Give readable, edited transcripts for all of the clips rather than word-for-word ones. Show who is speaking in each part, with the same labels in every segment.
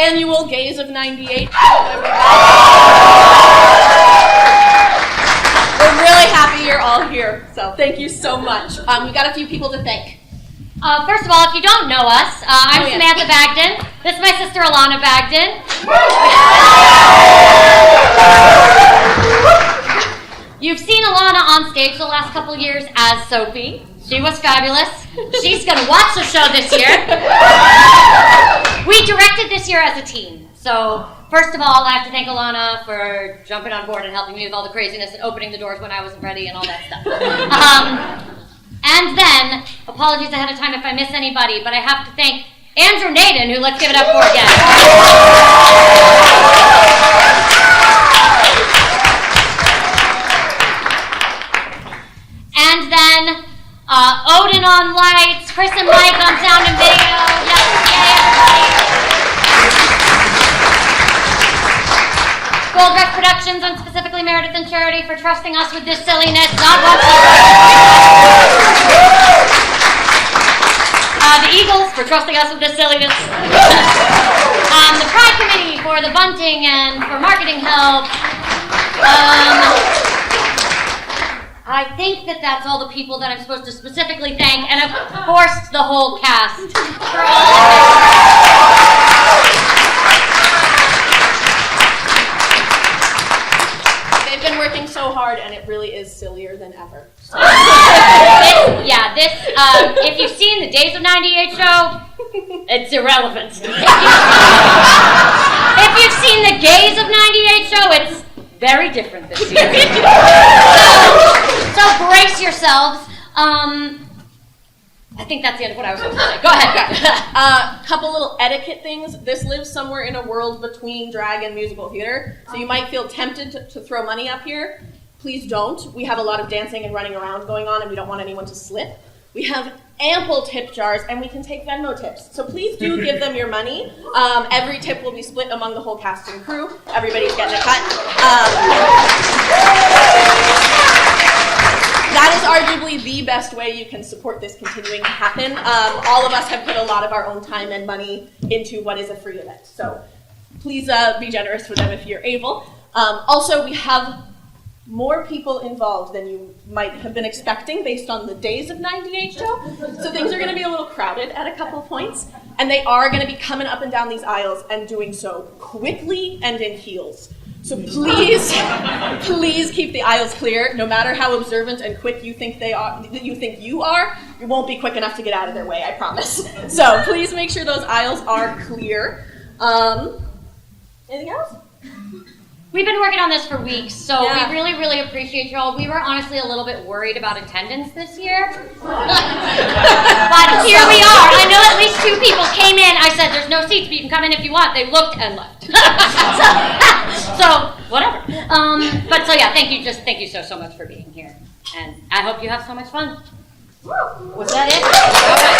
Speaker 1: annual Gays of 98. We're really happy you're all here, so thank you so much. We got a few people to thank.
Speaker 2: First of all, if you don't know us, I'm Samantha Bagden. This is my sister Alana Bagden. You've seen Alana on stage the last couple years as Soapy. She was fabulous. She's going to watch the show this year. We directed this year as a team. So, first of all, I have to thank Alana for jumping on board and helping me with all the craziness and opening the doors when I wasn't ready and all that stuff. And then, apologies ahead of time if I miss anybody, but I have to thank Andrew Naden, who let's give it up for again. And then, Odin on lights, Chris and Mike on sound and video. Yes, yay, everybody. Gold Rush Productions, and specifically Meredith and Charity for trusting us with this silliness. God bless you. The Eagles for trusting us with this silliness. The Pride Committee for the bunting and for marketing help. I think that's all the people that I'm supposed to specifically thank, and of course the whole cast for all of this.
Speaker 1: They've been working so hard, and it really is sillier than ever.
Speaker 2: If you've seen the Days of 98 show, it's irrelevant. If you've seen the Gays of 98 show, it's very different this year. So brace yourselves. I think that's the end of what I was supposed to say. Go ahead.
Speaker 1: Couple little etiquette things. This lives somewhere in a world between drag and musical theater, so you might feel tempted to throw money up here. Please don't. We have a lot of dancing and running around going on, and we don't want anyone to slip. We have ample tip jars, and we can take Venmo tips. So please do give them your money. Every tip will be split among the whole cast and crew. Everybody's getting a cut. That is arguably the best way you can support this continuing to happen. All of us have put a lot of our own time and money into what is a free event. So please be generous with them if you're able. Also, we have more people involved than you might have been expecting based on the Days of 98 show. So things are going to be a little crowded at a couple of points. And they are going to be coming up and down these aisles and doing so quickly and in heels. So please, please keep the aisles clear. No matter how observant and quick you think you are, you won't be quick enough to get out of their way, I promise. So please make sure those aisles are clear. Anything else?
Speaker 2: We've been working on this for weeks, so we really, really appreciate you all. We were honestly a little bit worried about attendance this year. But here we are. I know at least 2 people came in. I said, there's no seats, but you can come in if you want. They looked and left. So whatever. Thank you so much for being here. And I hope you have so much fun. Was that it? Okay.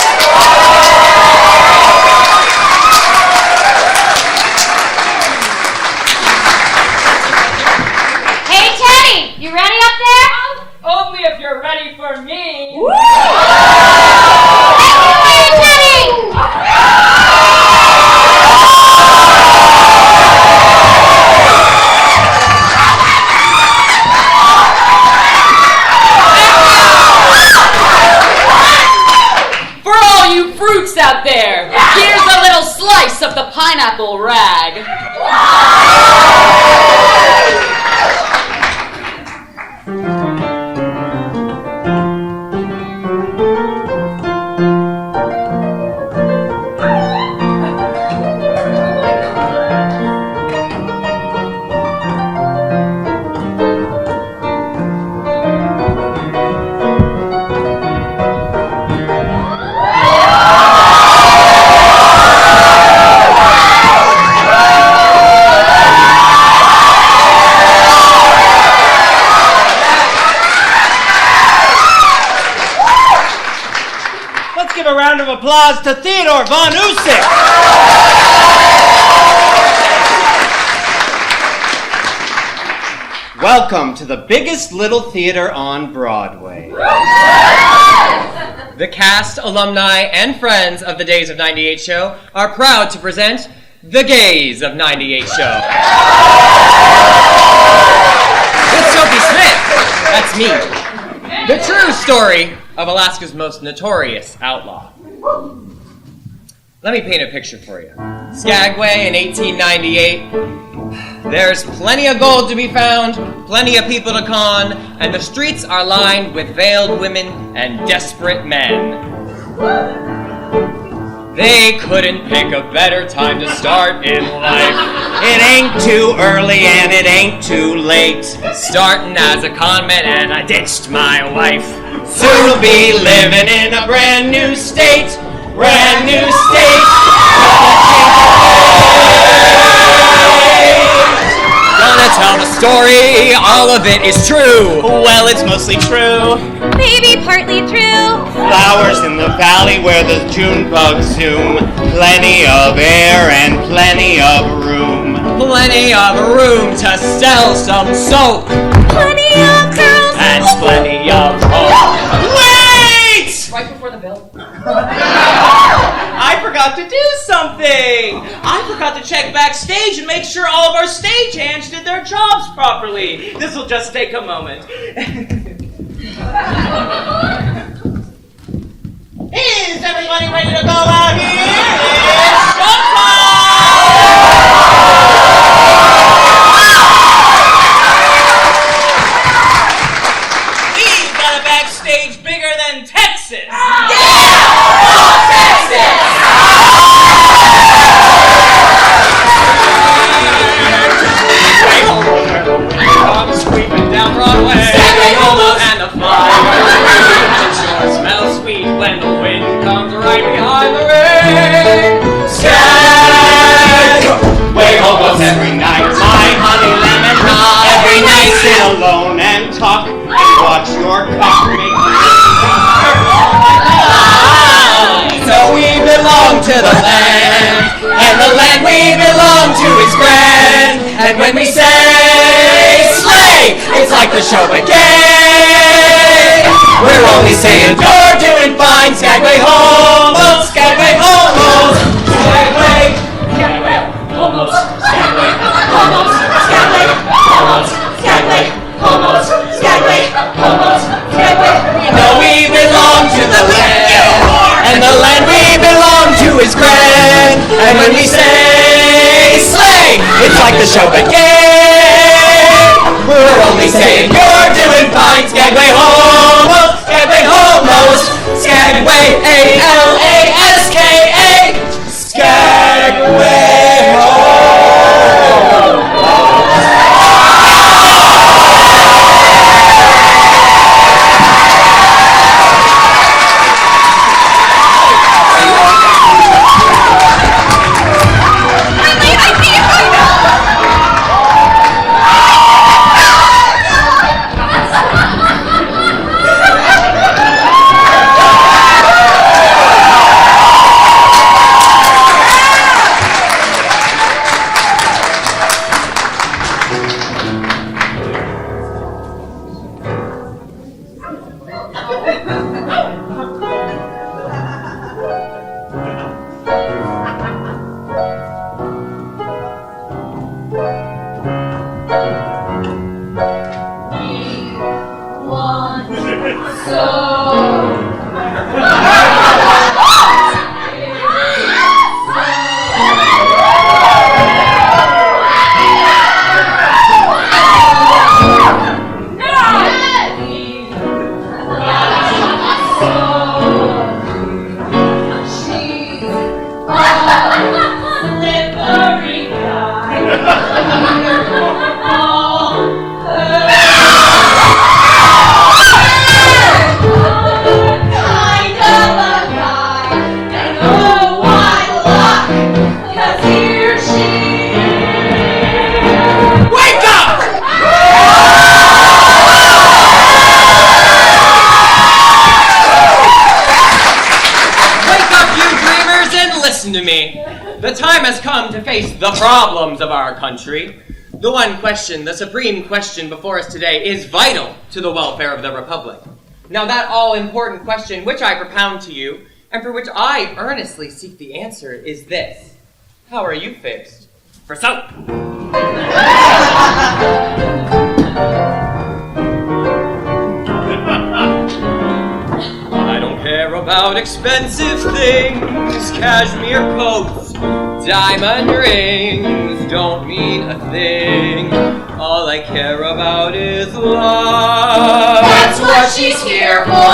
Speaker 2: Hey, Teddy, you ready up there?
Speaker 3: Only if you're ready for me.
Speaker 2: Woo! Hey, Teddy!
Speaker 3: For all you fruits out there, here's a little slice of the pineapple rag.
Speaker 4: A round of applause to Theodore Von Usick. Welcome to the biggest little theater on Broadway.
Speaker 5: The cast, alumni, and friends of the Days of 98 show are proud to present the gays of 98 show. It's Soapy Smith. That's me. The true story of Alaska's most notorious outlaw. Let me paint a picture for you. Skagway in 1898. There's plenty of gold to be found, plenty of people to con, and the streets are lined with veiled women and desperate men. They couldn't pick a better time to start in life.
Speaker 4: It ain't too early and it ain't too late.
Speaker 5: Starting as a conman and I ditched my wife.
Speaker 4: Soon be living in a brand new state. Brand new state.
Speaker 5: Gonna tell the story, all of it is true.
Speaker 4: Well, it's mostly true.
Speaker 2: Maybe partly true.
Speaker 4: Flowers in the valley where the June bugs zoom. Plenty of air and plenty of room.
Speaker 5: Plenty of room to sell some soap.
Speaker 2: Plenty of girls.
Speaker 5: And plenty of hope.
Speaker 4: Wait!
Speaker 3: Right before the bill.
Speaker 6: I forgot to do something! I forgot to check backstage and make sure all of our stagehands did their jobs properly. This will just take a moment. Is everybody ready to go out here? It's showtime! We've got a backstage bigger than Texas!
Speaker 5: Sweeping down Broadway, and the fire. It sure smells sweet when the wind comes right behind the rain.
Speaker 4: Skagway almost every night. My honey lemon pie. Every night sit alone and talk and watch your cock make
Speaker 5: So we belong to the land, and the land we belong to is grand. And when we say slay, it's like the show began. We're only saying you're doing fine, Skagway homo, Skagway homo, Skagway, Skagway homo, Skagway homo, Skagway homo, Skagway homo, Skagway homo, Skagway. We know we belong to the land, and the land we belong to is grand. And when we say slay, it's like the show began. We're only saying you're doing fine, Skagway homo, Skagway homos, Skagway ALASKA, Skagway homos. Listen to me. The time has come to face the problems of our country. The one question, the supreme question before us today is vital to the welfare of the Republic. Now that all-important question which I propound to you, and for which I earnestly seek the answer, is this. How are you fixed? For soap! I don't care about expensive things, cashmere coats, diamond rings don't mean a thing. All I care about is love.
Speaker 2: That's what she's here for.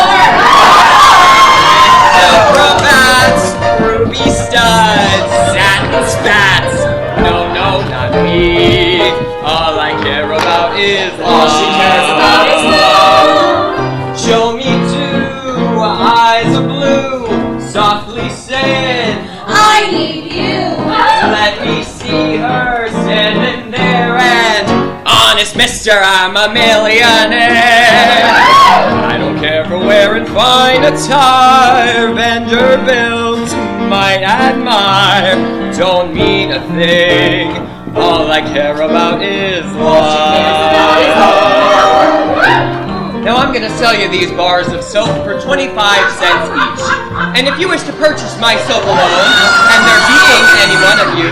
Speaker 5: Silk cravats, ruby studs, satin spats. No, not me. All I care about is love.
Speaker 2: All she cares about is love.
Speaker 5: Show me two eyes of blue, softly saying,
Speaker 2: I need you.
Speaker 5: let me see her standing there and, honest mister, I'm a millionaire. I don't care for wearing fine attire, Vanderbilt might admire, don't mean a thing. All I care about is love. Now I'm gonna sell you these bars of soap for 25 cents each. And if you wish to purchase my soap alone, and there being any one of you,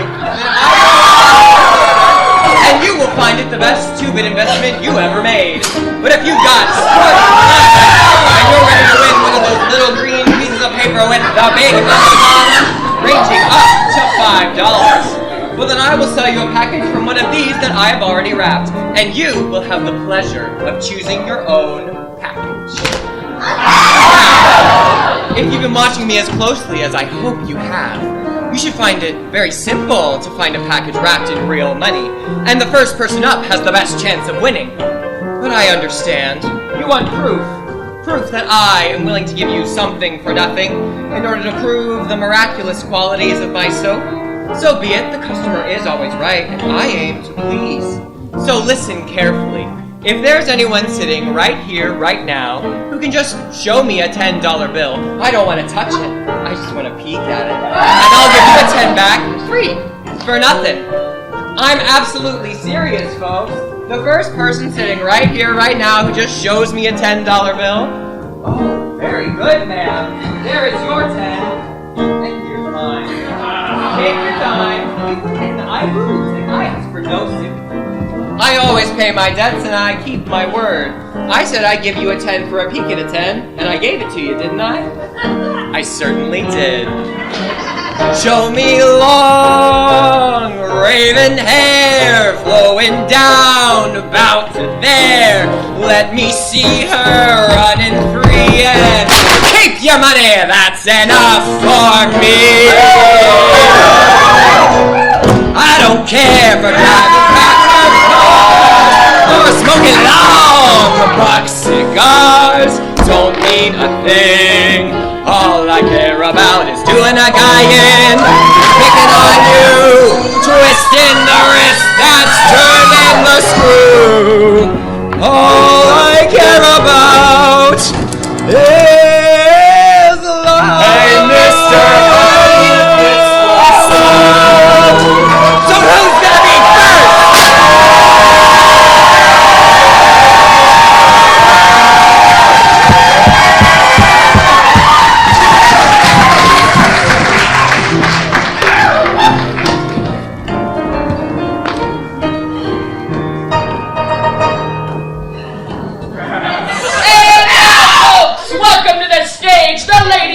Speaker 5: and you will find it the best two-bit investment you ever made. But if you've got and you're ready to win one of those little green pieces of paper with the big numbers on them, ranging up to $5, well then I will sell you a package from one of these that I have already wrapped, and you will have the pleasure of choosing your own package. Now, if you've been watching me as closely as I hope you have, you should find it very simple to find a package wrapped in real money, and the first person up has the best chance of winning. But I understand. You want proof. Proof that I am willing to give you something for nothing in order to prove the miraculous qualities of my soap. So be it, the customer is always right, and I aim to please. So listen carefully. If there's anyone sitting right here, right now, who can just show me a $10 bill, I don't want to touch it. I just want to peek at it. And I'll give you a 10 back, free, for nothing. I'm absolutely serious, folks. The first person sitting right here, right now, who just shows me a $10 bill. Oh, very good, ma'am. There is your 10, and here's mine. Take your time. I lose, and I ask for no sympathy. I always pay my debts, and I keep my word. I said I'd give you a 10 for a peek at a 10, and I gave it to you, didn't I? I certainly did. Show me long, raven hair flowing down about to there. Let me see her running free and keep your money, that's enough for me. I don't care for driving backwards or smoking long box cigars. Don't mean a thing. All I care about is doing a guy in, picking on you, twisting the wrist that's turning the screw. All I care about is love. Hey, Mr. So who's gonna be first?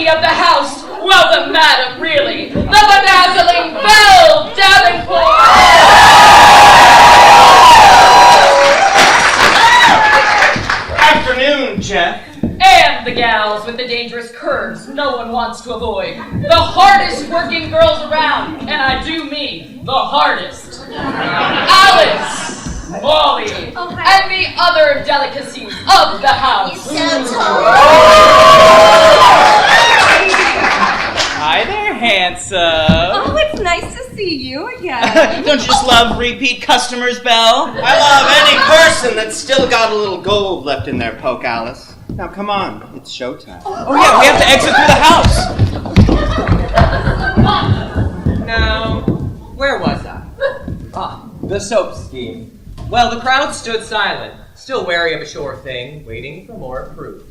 Speaker 3: Of the house, well, the madam, really, the bedazzling Belle Davenport.
Speaker 4: Afternoon, Jeff.
Speaker 3: And the gals with the dangerous curves no one wants to avoid. The hardest working girls around, and I do mean the hardest. Alice, Molly, and the other delicacies of the house.
Speaker 6: Hi there, handsome.
Speaker 7: Oh, it's nice to see you again.
Speaker 4: Don't you just love repeat customers, Belle? I love any person that's still got a little gold left in their poke, Alice. Now, come on. It's showtime.
Speaker 6: Oh yeah, we have to exit through the house.
Speaker 5: Now, where was I? The soap scheme. Well, the crowd stood silent, still wary of a sure thing, waiting for more proof.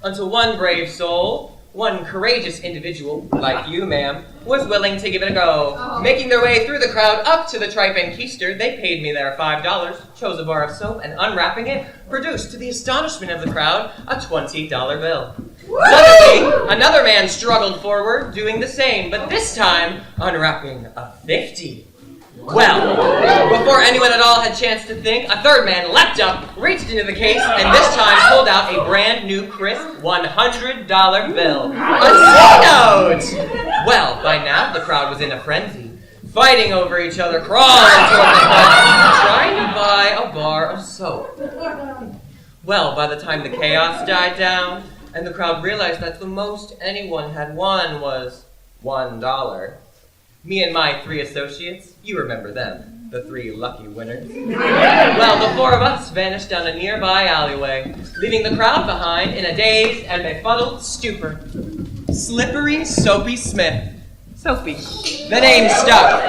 Speaker 5: Until one brave soul, One courageous individual, like you, ma'am, was willing to give it a go. Making their way through the crowd up to the tripe and keister, they paid me their $5, chose a bar of soap, and unwrapping it, produced, to the astonishment of the crowd, a $20 bill. Suddenly, another man struggled forward, doing the same, but this time, unwrapping a 50. Well, before anyone at all had chance to think, a third man leapt up, reached into the case, and this time pulled out a brand new, crisp $100 bill. A C-note! Well, by now, the crowd was in a frenzy, fighting over each other, crawling toward the front, trying to buy a bar of soap. Well, by the time the chaos died down, and the crowd realized that the most anyone had won was $1, me and my 3 associates, you remember them, the 3 lucky winners. Well, the 4 of us vanished down a nearby alleyway, leaving the crowd behind in a dazed and befuddled stupor. Slippery Soapy Smith. Soapy. The name stuck.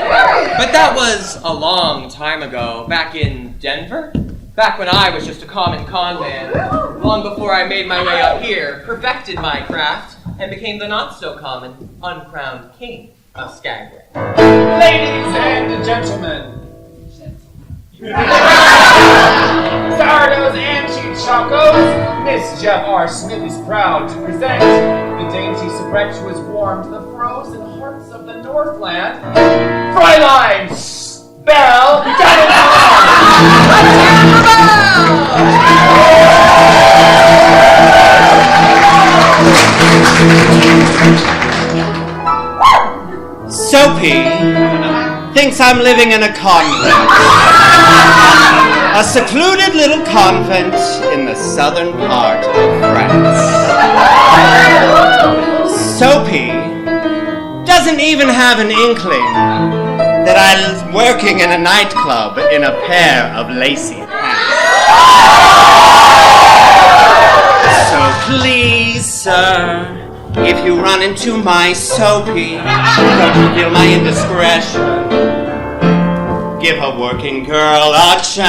Speaker 5: But that was a long time ago, back in Denver. Back when I was just a common con man, long before I made my way up here, perfected my craft, and became the not-so-common, uncrowned king of Skagway.
Speaker 8: Ladies and gentlemen, sourdoughs and cheap chocos, Miss Jeff R. Smith is proud to present the dainty soubrette who has warmed the frozen hearts of the Northland, Fräulein Belle
Speaker 4: Soapy thinks I'm living in a convent. A secluded little convent in the southern part of France. Soapy doesn't even have an inkling that I'm working in a nightclub in a pair of lacy pants. So please, sir, if you run into my Soapy, don't reveal my indiscretion. Give a working girl a chance.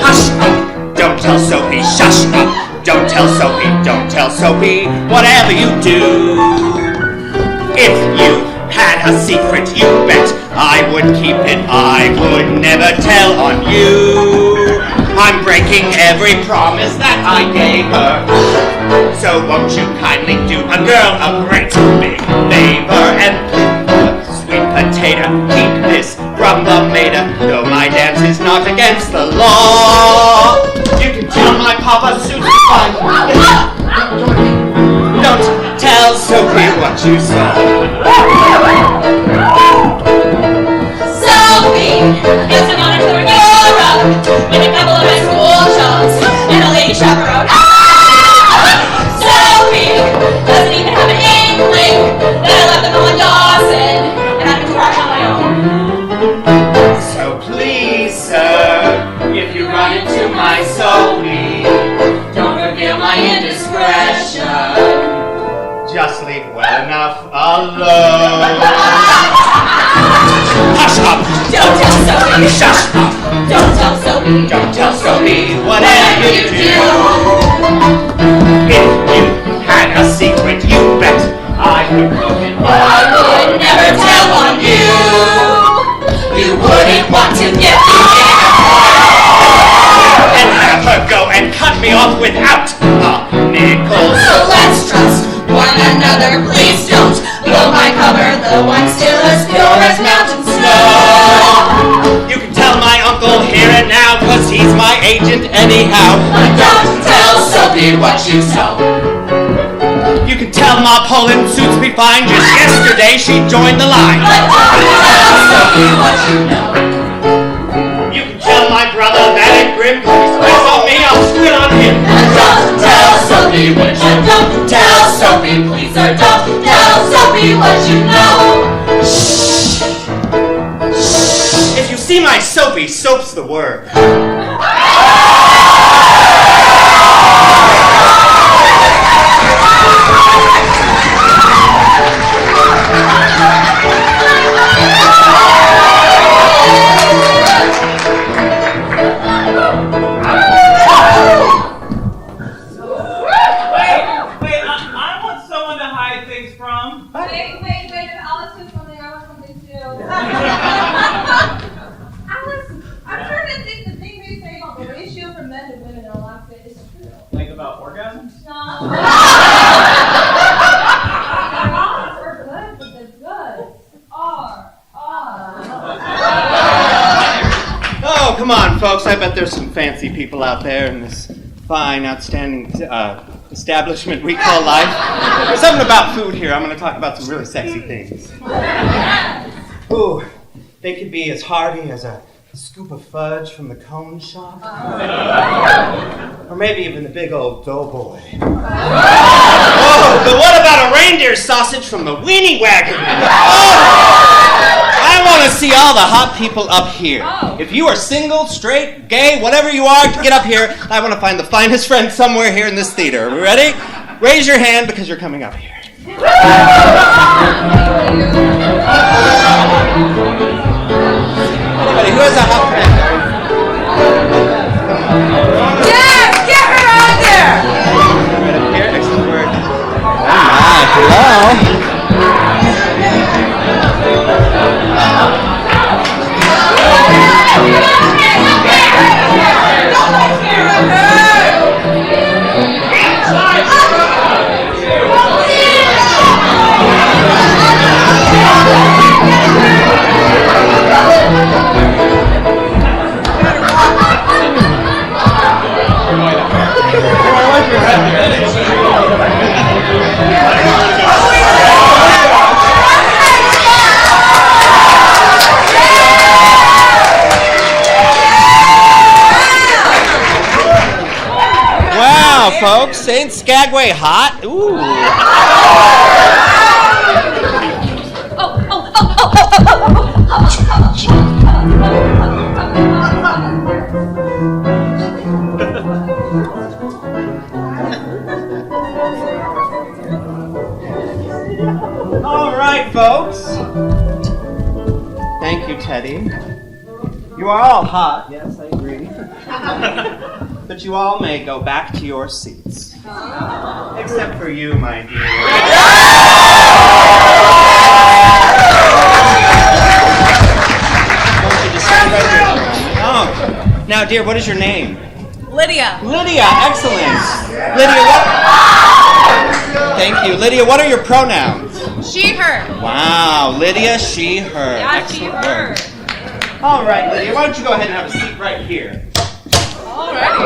Speaker 4: Hush up, don't tell Soapy. Shush up, don't tell Soapy. Don't tell Soapy whatever you do. If you had a secret, you bet I would keep it. I would never tell on you. I'm breaking every promise that I gave her. So won't you kindly do a girl a great big favor and sweet potato, keep this from the mater. Though my dance is not against the law, you can tell my papa suits me fine. Don't tell Soapy what you saw.
Speaker 9: Soapy, it's an honor to learn your rug with a couple of high school chums and a lady chaperone. Soapy doesn't even have an inkling that I left them all in Dawson and I can crash on my own.
Speaker 4: So please, sir, if you run into my Soapy,
Speaker 9: Don't reveal my indiscretion.
Speaker 4: just leave well enough alone. Hush up!
Speaker 9: Don't tell Soapy.
Speaker 4: Shush up!
Speaker 9: Don't tell Soapy.
Speaker 4: Don't tell Soapy whatever you do. If you had a secret, you bet I would keep it.
Speaker 9: I would never tell on you. You wouldn't want to get me
Speaker 4: And have her go and cut me off without a nickel.
Speaker 9: So let's trust one another. Please don't blow my cover, though I'm still as pure as mountain snow.
Speaker 4: You can tell my uncle here and now, 'cause he's my agent anyhow.
Speaker 9: But don't tell Soapy what you know.
Speaker 4: You can tell Ma Poland suits me fine. Just yesterday she joined the line.
Speaker 9: But don't tell Soapy what you know.
Speaker 4: You can tell my brother that ain't grim, 'cause he sweats on me, I'll squid on him.
Speaker 9: And don't tell Soapy what you know. Don't tell Soapy, please, or don't tell Soapy what you know.
Speaker 4: If you see my Soapy, soap's the word.
Speaker 7: Wait, Alice did something, I want something too. Alice, I'm trying to think the thing they say about the ratio for men to women in Alaska is true.
Speaker 6: Like about orgasms?
Speaker 7: No. They're good, but the goods are.
Speaker 4: Oh, come on, folks. I bet there's some fancy people out there in this fine, outstanding establishment we call life. There's something about food here. I'm going to talk about some really sexy things. Ooh, they could be as hearty as a scoop of fudge from the cone shop. Or maybe even the big old doughboy. Oh, but what about a reindeer sausage from the weenie wagon? I want to see all the hot people up here. If you are single, straight, gay, whatever you are, get up here. I want to find the finest friend somewhere here in this theater. Are we ready? Raise your hand because you're coming up here. Anybody who has a hot friend?
Speaker 9: Yes, get her on there!
Speaker 4: Right up here, excellent work. Oh my, hello. Wow, folks, ain't Skagway hot? Ooh. All right, folks. Thank you, Teddy. You are all hot. Yes, I agree. But you all may go back to your seats. Except for you, my dear. Won't you just stand right here? Oh. Now, dear, what is your name?
Speaker 9: Lydia.
Speaker 4: Lydia, excellent. Lydia, what? Thank you. Lydia, what are your pronouns?
Speaker 9: She, her.
Speaker 4: Wow, Lydia, she, her.
Speaker 9: Yeah, she,
Speaker 4: Excellent
Speaker 9: her.
Speaker 4: work. All right, Lydia, why don't you go ahead and have a seat right here.
Speaker 9: All right.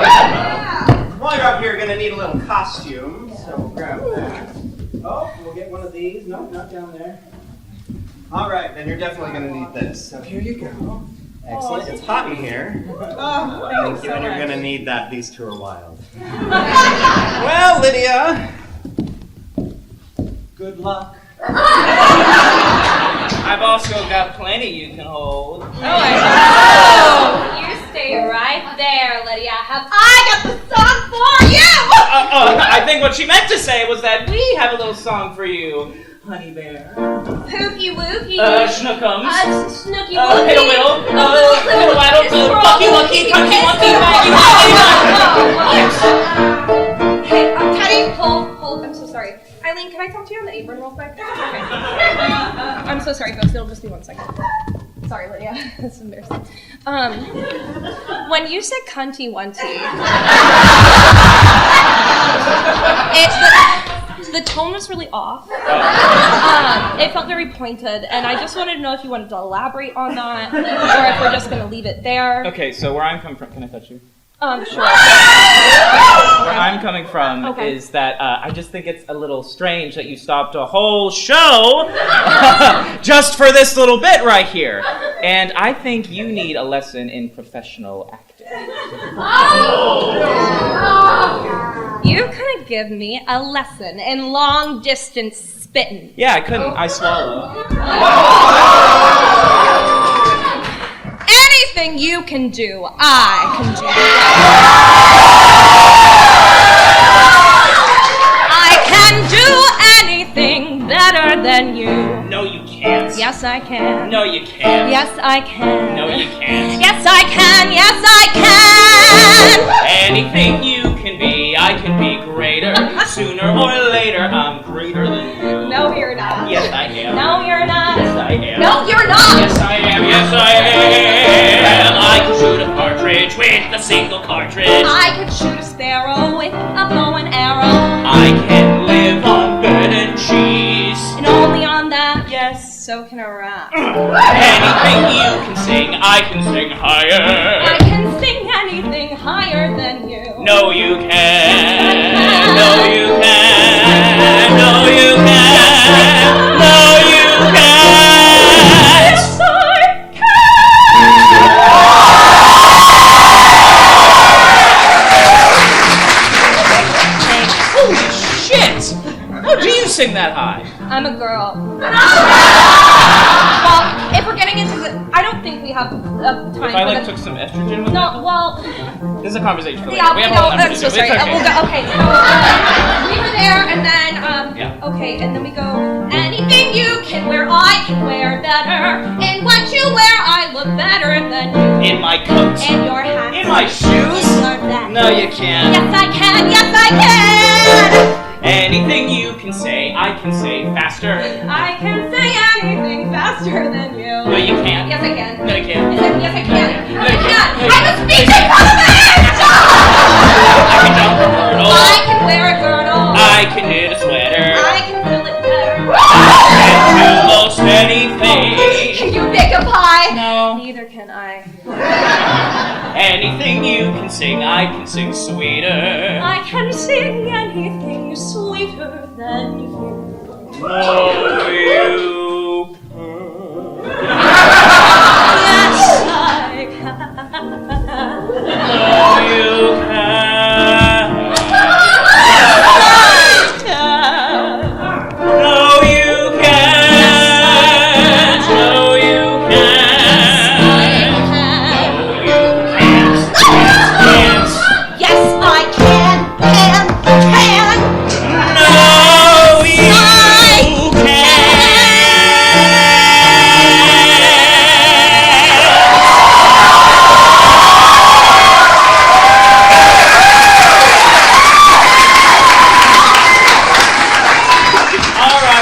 Speaker 4: While you're up here, you're going to need a little costume, so we'll grab that. Oh, we'll get one of these. No, not down there. All right, then you're definitely going to need this. So here you go. Excellent. It's hot in here.
Speaker 9: Oh,
Speaker 4: Thank you, and you're going to need that. These two are wild. Well, Lydia, good luck.
Speaker 6: I've also got plenty you can hold.
Speaker 7: Oh, you stay right there, Lydia. I got the song for you!
Speaker 6: I think what she meant to say was that we have a little song for you, honey bear.
Speaker 7: Pookie wookie.
Speaker 6: Schnookums.
Speaker 7: Snooky wookie.
Speaker 6: Piddle whittle. Piddle waddle. Bucky wucky. Tucky wucky. Waggy wucky.
Speaker 7: Hey, Teddy, hold. I'm so sorry. Eileen, can I talk to you on the apron real quick? Okay. I'm so sorry, folks. It'll just be 1 second. Sorry, Lydia. That's embarrassing. When you said cunty wunty, the tone was really off. It felt very pointed, and I just wanted to know if you wanted to elaborate on that, or if we're just going to leave it there.
Speaker 6: Okay, so where I'm coming from, can I touch you?
Speaker 7: Sure.
Speaker 6: Where I'm coming from is that I just think it's a little strange that you stopped a whole show just for this little bit right here. And I think you need a lesson in professional acting.
Speaker 7: You couldn't give me a lesson in long distance spitting.
Speaker 6: Yeah, I couldn't. I swallow.
Speaker 7: Anything you can do, I can do. I can do anything better than you.
Speaker 6: No, you can't.
Speaker 7: Yes, I can.
Speaker 6: No, you can't.
Speaker 7: Yes, I can.
Speaker 6: No, you can't.
Speaker 7: Yes, I can. Yes, I can.
Speaker 6: Anything you can be, I can be greater. Sooner or later, I'm greater than you.
Speaker 7: No, you're not.
Speaker 6: Yes, I am.
Speaker 7: No, you're not.
Speaker 6: Yes, I am.
Speaker 7: No, you're not.
Speaker 6: Yes, I am. Yes, I am. I can shoot a partridge with a single cartridge.
Speaker 7: I could shoot a sparrow with a bow and arrow.
Speaker 6: I can live on bread and cheese.
Speaker 7: And only on that, yes, so can a rat.
Speaker 6: Anything you can sing, I can sing higher.
Speaker 7: I can sing anything higher than you.
Speaker 6: No, you can. No, you can. No, you can. No, you can.
Speaker 7: Yes, I
Speaker 6: Holy shit! How do you sing that high?
Speaker 7: I'm a girl. Well, if we're getting into the... I don't think we have time
Speaker 6: If I
Speaker 7: for
Speaker 6: like
Speaker 7: the...
Speaker 6: took some estrogen with
Speaker 7: No, well...
Speaker 6: This is a conversation for later.
Speaker 7: Yeah,
Speaker 6: We
Speaker 7: we
Speaker 6: have
Speaker 7: know.
Speaker 6: all the numbers
Speaker 7: I'm
Speaker 6: to
Speaker 7: so
Speaker 6: do, but
Speaker 7: sorry.
Speaker 6: it's okay.
Speaker 7: Okay, so we were there, and then
Speaker 6: Yeah.
Speaker 7: okay, and then we go. Anything you can wear, I can wear better. And what you wear, I look better than you.
Speaker 6: In my coat.
Speaker 7: And your hat.
Speaker 6: In my shoes.
Speaker 7: And your that.
Speaker 6: No, you can't.
Speaker 7: Yes, I can. Yes, I can.
Speaker 6: Anything you can say, I can say faster.
Speaker 7: I can say anything faster than you.
Speaker 6: No, you can't.
Speaker 7: Yes, I can.
Speaker 6: No, you can't.
Speaker 7: Yes, I can.
Speaker 6: No,
Speaker 7: Yes,
Speaker 6: you
Speaker 7: I
Speaker 6: can't.
Speaker 7: can. I'm a speech accompanist.
Speaker 6: I can jump a hurdle.
Speaker 7: I can wear a girdle.
Speaker 6: I can knit a sweater.
Speaker 7: I can fill it better.
Speaker 6: can do most anything.
Speaker 7: Can you bake a pie?
Speaker 6: No.
Speaker 7: Neither can I.
Speaker 6: Anything you can sing, I can sing sweeter.
Speaker 7: I can sing anything sweeter than you.
Speaker 6: No, you
Speaker 7: Yes, I can.
Speaker 6: No, you can. No, you can't. No, you can't. No, you can't.
Speaker 7: Yes, I can.
Speaker 6: No, you can't.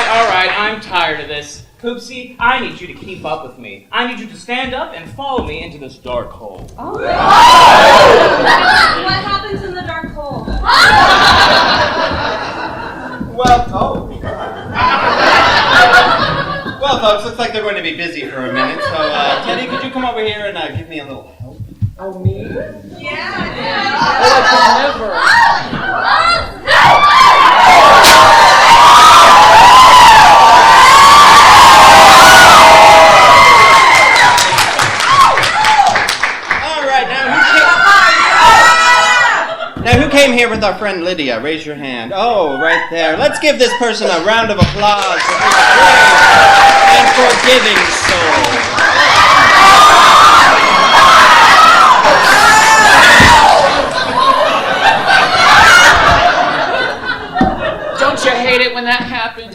Speaker 6: All right, I'm tired of this. Poopsie, I need you to keep up with me. I need you to stand up and follow me into this dark hole.
Speaker 7: Oh. What happens in the dark hole?
Speaker 5: Well, folks, looks like they're going to be busy for a minute. So, Teddy, could you come over here and give me a little help?
Speaker 3: Oh, me?
Speaker 7: Yeah.
Speaker 3: Oh, I could
Speaker 5: All right, now who came here with our friend Lydia? Raise your hand. Oh, right there. Let's give this person a round of applause for being a brave and forgiving soul.
Speaker 3: Don't you hate it when that happens?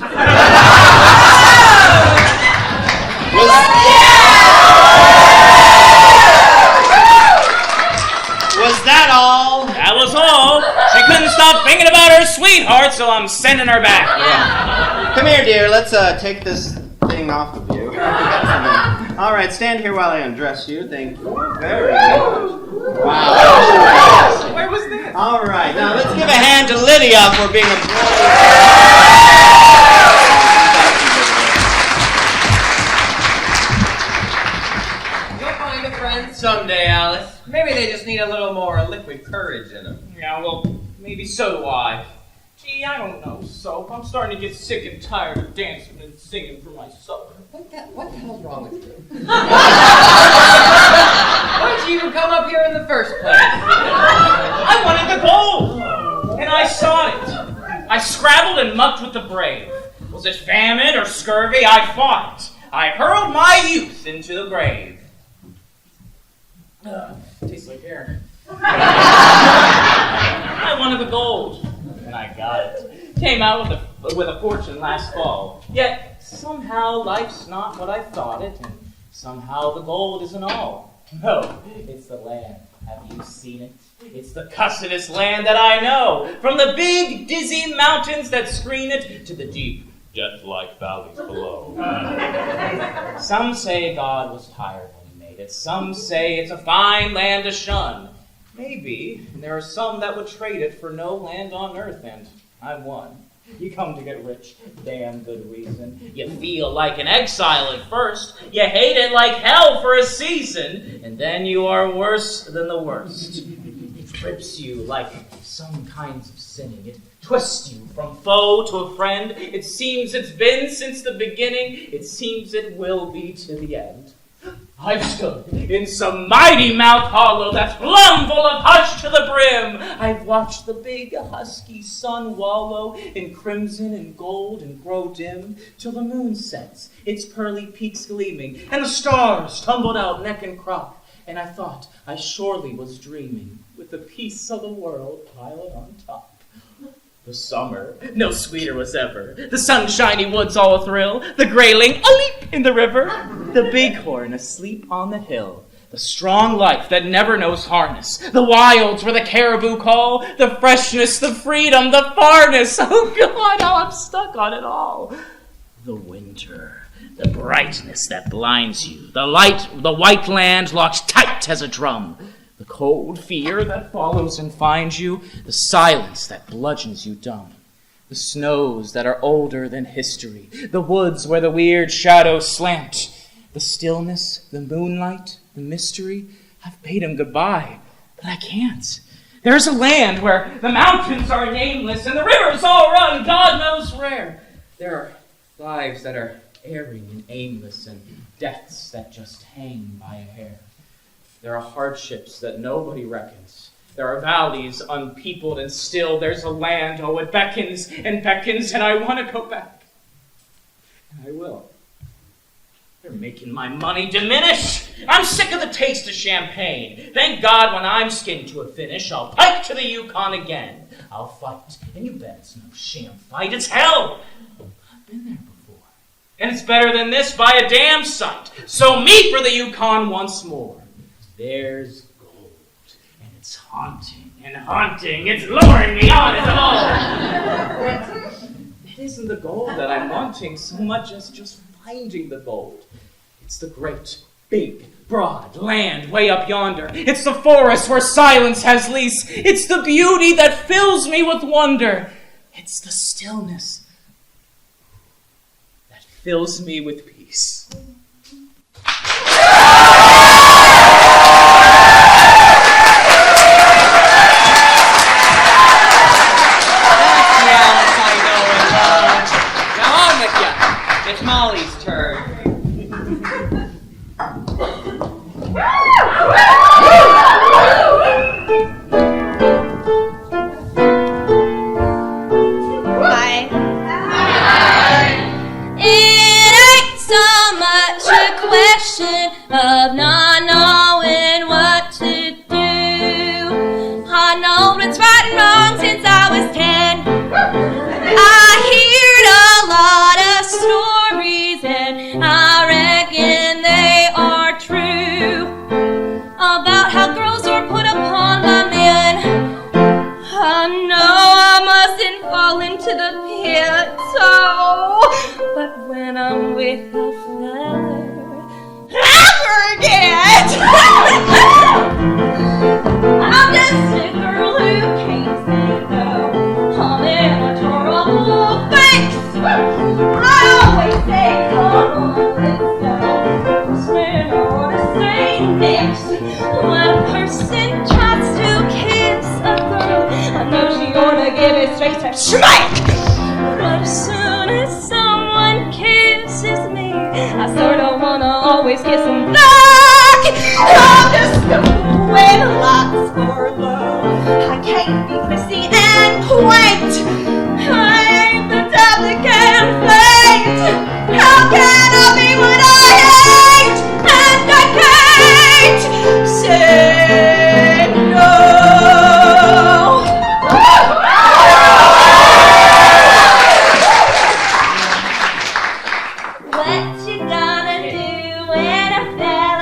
Speaker 5: Was that all?
Speaker 6: That was all. She couldn't stop thinking about her sweetheart, so I'm sending her back.
Speaker 5: Come here, dear. Let's take this thing off of you. All right, stand here while I undress you. Thank you. Very good. Wow.
Speaker 3: Where was this?
Speaker 5: All right, now let's give a hand to Lydia for being a
Speaker 10: You'll find a friend
Speaker 5: someday, Alice.
Speaker 10: Maybe they just need a little more liquid courage in them.
Speaker 6: Yeah, well, maybe so do I. Gee, I don't know, Soap. I'm starting to get sick and tired of dancing and singing for my supper.
Speaker 10: What the hell's wrong with you? Why did you even come up here in the first place?
Speaker 6: I wanted the gold, and I sought it. I scrabbled and mucked with the brave. Was it famine or scurvy? I fought it. I hurled my youth into the grave. Tastes like air. I wanted the gold, and I got it. Came out with a fortune last fall. Yet somehow life's not what I thought it, and somehow the gold isn't all. No, it's the land. Have you seen it? It's the cussedest land that I know. From the big, dizzy mountains that screen it to the deep, death-like valleys below. Some say God was tired when he made it. Some say it's a fine land to shun. Maybe there are some that would trade it for no land on earth, and I'm one. You come to get rich, damn good reason. You feel like an exile at first. You hate it like hell for a season, and then you are worse than the worst. It trips you like some kinds of sinning. It twists you from foe to a friend. It seems it's been since the beginning. It seems it will be to the end. I've stood in some mighty mouth hollow that's plumb full of hush to the brim. I've watched the big husky sun wallow in crimson and gold and grow dim till the moon sets, its pearly peaks gleaming, and the stars tumbled out neck and crop. And I thought I surely was dreaming with the peace of the world piled on top. The summer, no sweeter was ever. The sunshiny woods all athrill. The grayling a-leap in the river. The bighorn asleep on the hill. The strong life that never knows harness. The wilds where the caribou call. The freshness, the freedom, the farness. Oh God, how I'm stuck on it all. The winter, the brightness that blinds you. The light, the white land locked tight as a drum. The cold fear that follows and finds you, the silence that bludgeons you dumb, the snows that are older than history, the woods where the weird shadows slant, the stillness, the moonlight, the mystery. I've bade him goodbye, but I can't. There's a land where the mountains are nameless and the rivers all run God knows where. There are lives that are erring and aimless and deaths that just hang by a hair. There are hardships that nobody reckons. There are valleys unpeopled and still. There's a land, oh, it beckons, and I want to go back. And I will. They're making my money diminish. I'm sick of the taste of champagne. Thank God when I'm skinned to a finish, I'll pike to the Yukon again. I'll fight, and you bet it's no sham fight. It's hell. I've been there before. And it's better than this by a damn sight. So me for the Yukon once more. There's gold, and it's haunting and haunting. It's luring me on at all. It isn't the gold that I'm wanting so much as just finding the gold. It's the great, big, broad land way up yonder. It's the forest where silence has lease. It's the beauty that fills me with wonder. It's the stillness that fills me with peace.
Speaker 10: It's Molly's turn.
Speaker 7: Hi. It ain't so much a question of not knowing what to do. I know it's right and wrong since I was 10. I heard a lot of stories and I reckon they are true about how girls are put upon by men. I know I mustn't fall into the pit, so but when I'm with a fella, I forget. I'm just a girl who can't say no. I'm in a terrible fix. I always say, come on, let's go. This man, I want to say next. When a person tries to kiss a girl, I know she ought to give it straight to smack. But as soon as someone kisses me, I sort of want to always kiss them back. I'm just with lots for love. I can't be prissy and quaint. I ain't the type that can faint. How can I be what I hate? And I can't say no. What you gonna do when a fella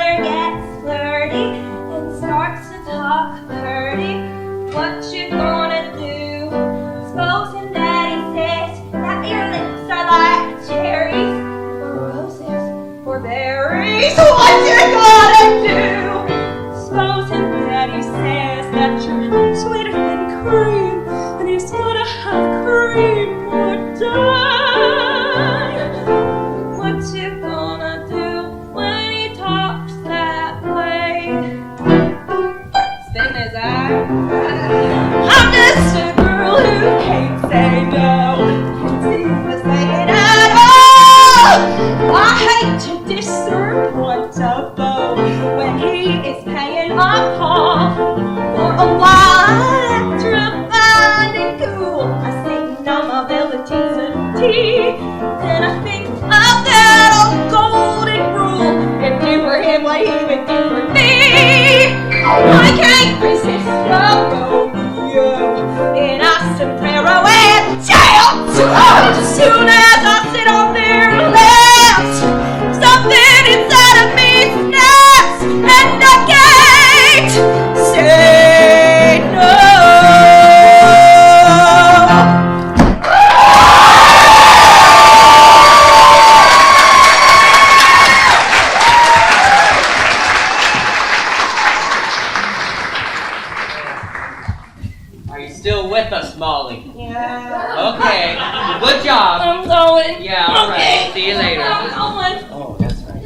Speaker 7: Then I think of that old golden rule. If you were him, what he would do for me. I can't resist the rodeo. And I sombrero and jail. As soon as I sit on there and laugh, something inside of me snaps, and I can't say no.
Speaker 10: Are you still with us, Molly?
Speaker 7: Yeah.
Speaker 10: Okay. Good job.
Speaker 7: I'm going.
Speaker 10: Yeah, all right.
Speaker 7: Okay.
Speaker 10: See you later.
Speaker 7: I'm going.
Speaker 10: Oh, that's right.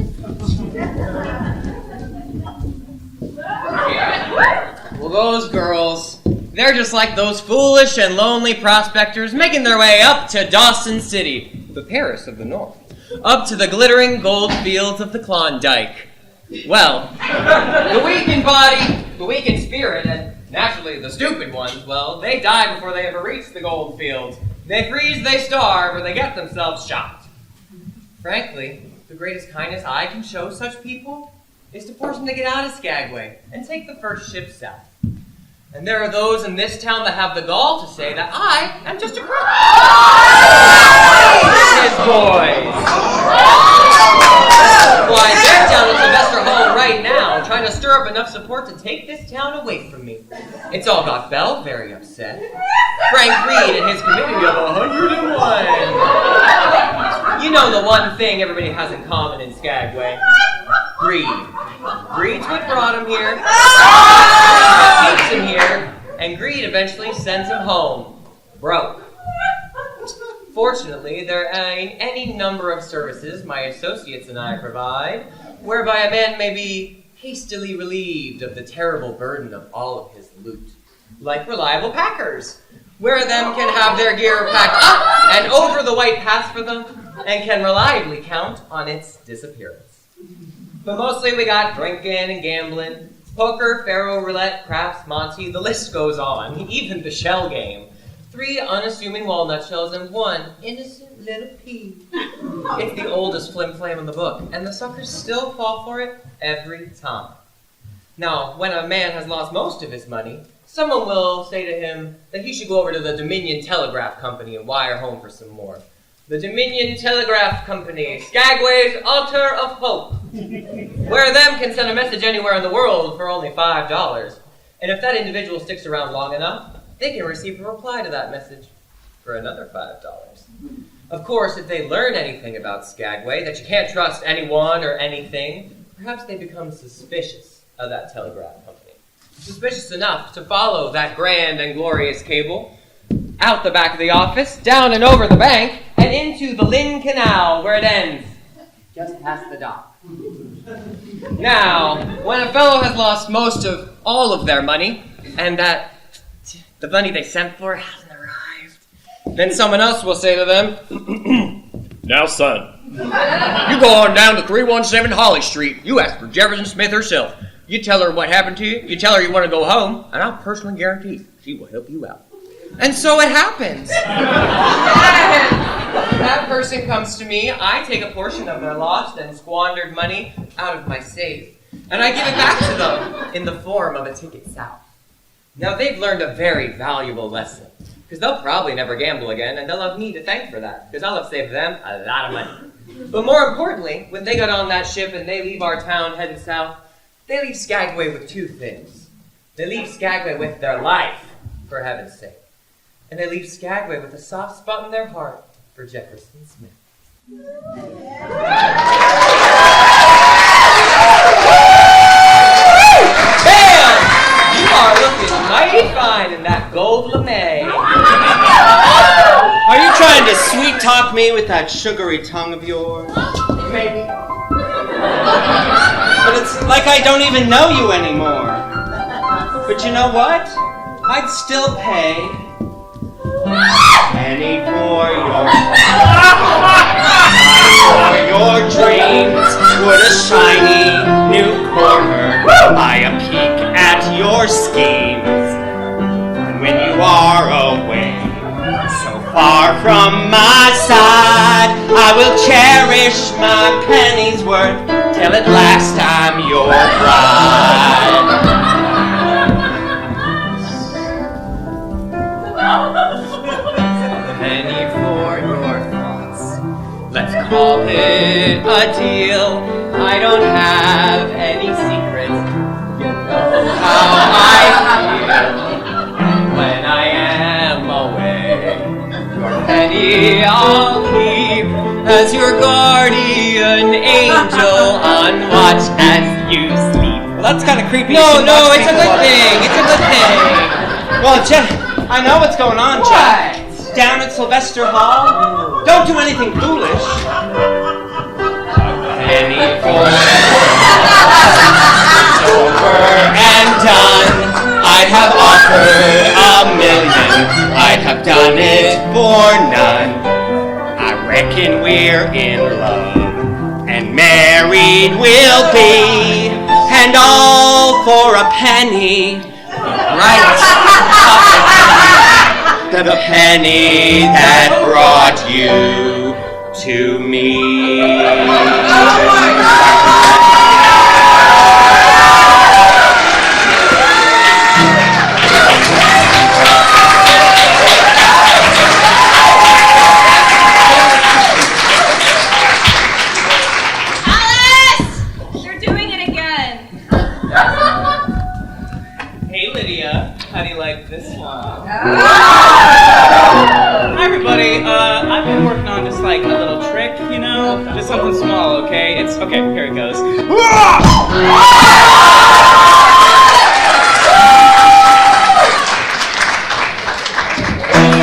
Speaker 10: Well, those girls, they're just like those foolish and lonely prospectors making their way up to Dawson City, the Paris of the North, up to the glittering gold fields of the Klondike. Well, the weak in body, the weak in spirit, and naturally the stupid ones, well, they die before they ever reach the gold fields. They freeze, they starve, or they get themselves shot. Frankly, the greatest kindness I can show such people is to force them to get out of Skagway and take the first ship south. And there are those in this town that have the gall to say that I am just a crook. His boys. Why, they're down at Sylvester Hall right now, trying to stir up enough support to take this town away from me. It's all got Belle very upset. Frank Reed and his committee of 101. You know the one thing everybody has in common in Skagway. Greed. Greed's what brought him here. Keeps him here, and greed eventually sends him home, broke. Fortunately, there are any number of services my associates and I provide, whereby a man may be hastily relieved of the terrible burden of all of his loot, like reliable packers, where them can have their gear packed up and over the white path for them, and can reliably count on its disappearance. But mostly we got drinking and gambling, poker, faro, roulette, craps, Monty, the list goes on, even the shell game. 3 unassuming walnut shells and 1 innocent little pea. It's the oldest flim-flam in the book, and the suckers still fall for it every time. Now, when a man has lost most of his money, someone will say to him that he should go over to the Dominion Telegraph Company and wire home for some more. The Dominion Telegraph Company, Skagway's altar of hope, where them can send a message anywhere in the world for only $5. And if that individual sticks around long enough, they can receive a reply to that message for another $5. Of course, if they learn anything about Skagway, that you can't trust anyone or anything, perhaps they become suspicious of that telegraph company. Suspicious enough to follow that grand and glorious cable out the back of the office, down and over the bank, and into the Lynn Canal, where it ends, just past the dock. Now, when a fellow has lost most of all of their money, and that the money they sent for hasn't arrived, then someone else will say to them,
Speaker 8: Now, son, you go on down to 317 Holly Street. You ask for Jefferson Smith herself. You tell her what happened to you. You tell her you want to go home, and I'll personally guarantee she will help you out. And so it happens. That person comes to me, I take a portion of their lost and squandered money out of my safe, and I give it back to them in the form of a ticket south. Now, they've learned a very valuable lesson, because they'll probably never gamble again, and they'll have me to thank for that, because I'll have saved them a lot of money. But more importantly, when they get on that ship and they leave our town heading south, they leave Skagway with 2 things. They leave Skagway with their life, for heaven's sake. And they leave Skagway with a soft spot in their heart for Jefferson Smith. Bam! You are looking mighty fine in that gold lame.
Speaker 4: Are you trying to sweet-talk me with that sugary tongue of yours?
Speaker 8: Maybe.
Speaker 4: But it's like I don't even know you anymore. But you know what? I'd still pay penny for your dreams. Would a shiny new corner buy a peek at your schemes? And when you are away, so far from my side,
Speaker 5: I will cherish my penny's worth till at last I'm your bride. Penny for your thoughts. Let's call it a deal. I don't have any secrets. You know how I feel when I am away. Your penny I'll keep as your guardian angel on watch as you sleep.
Speaker 6: Well, that's kind of creepy.
Speaker 5: No, it's a good thing. It's a good thing. Well, Jeff, I know what's going on, Jeff. Down at Sylvester Hall. Don't do anything foolish. Penny for it's over and done. I'd have offered $1,000,000. I'd have done it for none. I reckon we're in love, and married we'll be, and all for a penny. Right? The penny that brought you to me.
Speaker 7: Alice! You're doing it again.
Speaker 6: Hey, Lydia. How do you like this one? Hi, everybody. I've been working on just like a little trick, you know? Just something small, okay? Okay, here it goes.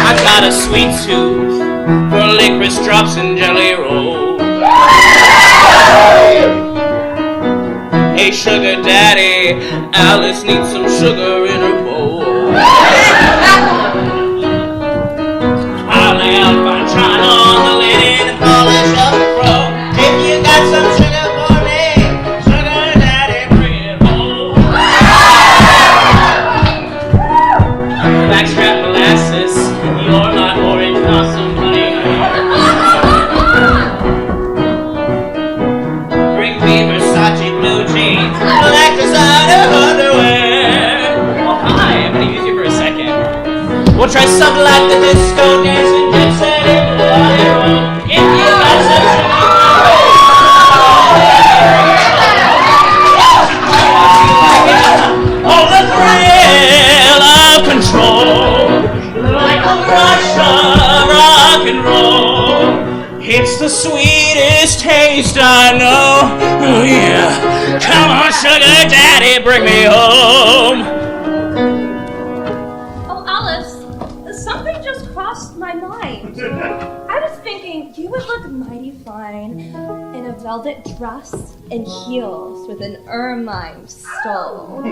Speaker 6: I've got a sweet tooth for licorice drops and jelly rolls. Hey, sugar daddy, Alice needs some sugar in her bowl. I'll lay out fine china on the lid and polish up the fro. If you got some sugar for me, sugar daddy, bring it home. Blackstrap molasses, you're my orange blossom honey. Bring me Versace blue jeans, black designer underwear. Oh hi, I'm gonna use you for a second. We'll try something like the disco dancing jet set in the water. If you got some sugar oh, the thrill of control, like a rush of rock and roll. It's the sweetest taste I know. Oh yeah, come on, sugar daddy, bring me home.
Speaker 7: Oh, Alice, something just crossed my mind. I was thinking you would look mighty fine in a velvet dress and heels with an ermine stole.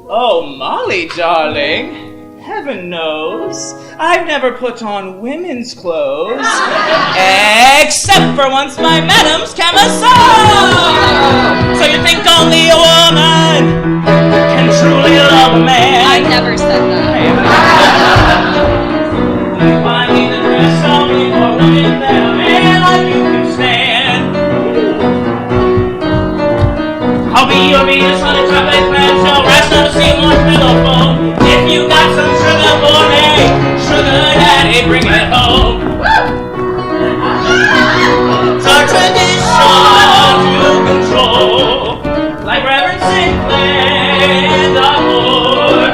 Speaker 6: Oh, Molly, darling. Heaven knows, I've never put on women's clothes, except for once my madam's camisole. So you think only a woman can truly love a man?
Speaker 7: I never said that.
Speaker 6: I need the dress on me for women that a man like you can stand. I'll be your Venus on a chocolate clamshell, rest on a Seymour pillow foam. If you got some sugar for me, sugar daddy, bring it home. It's our tradition to control, like Reverend Sinclair's amour,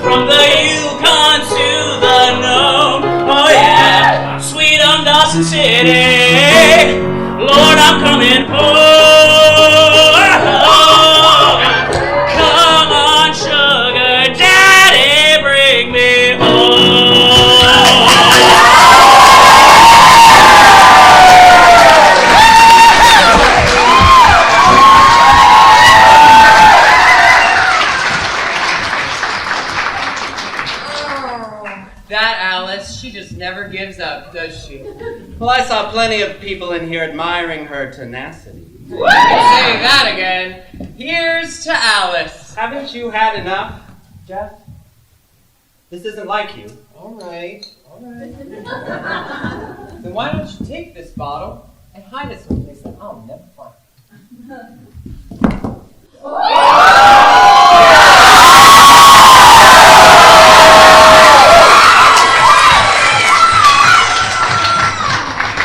Speaker 6: from the Yukon to the Nome. Oh yeah, sweet Dawson City, Lord, I'm coming home. Come on, sugar daddy, bring me home.
Speaker 10: That Alice, she just never gives up, does she?
Speaker 5: Well, I saw plenty of people in here admiring her tenacity.
Speaker 10: Say that again. Here's to Alice.
Speaker 5: Haven't you had enough, Jeff? This isn't like you.
Speaker 10: All right. Then why don't you take this bottle and hide it someplace that I'll never find?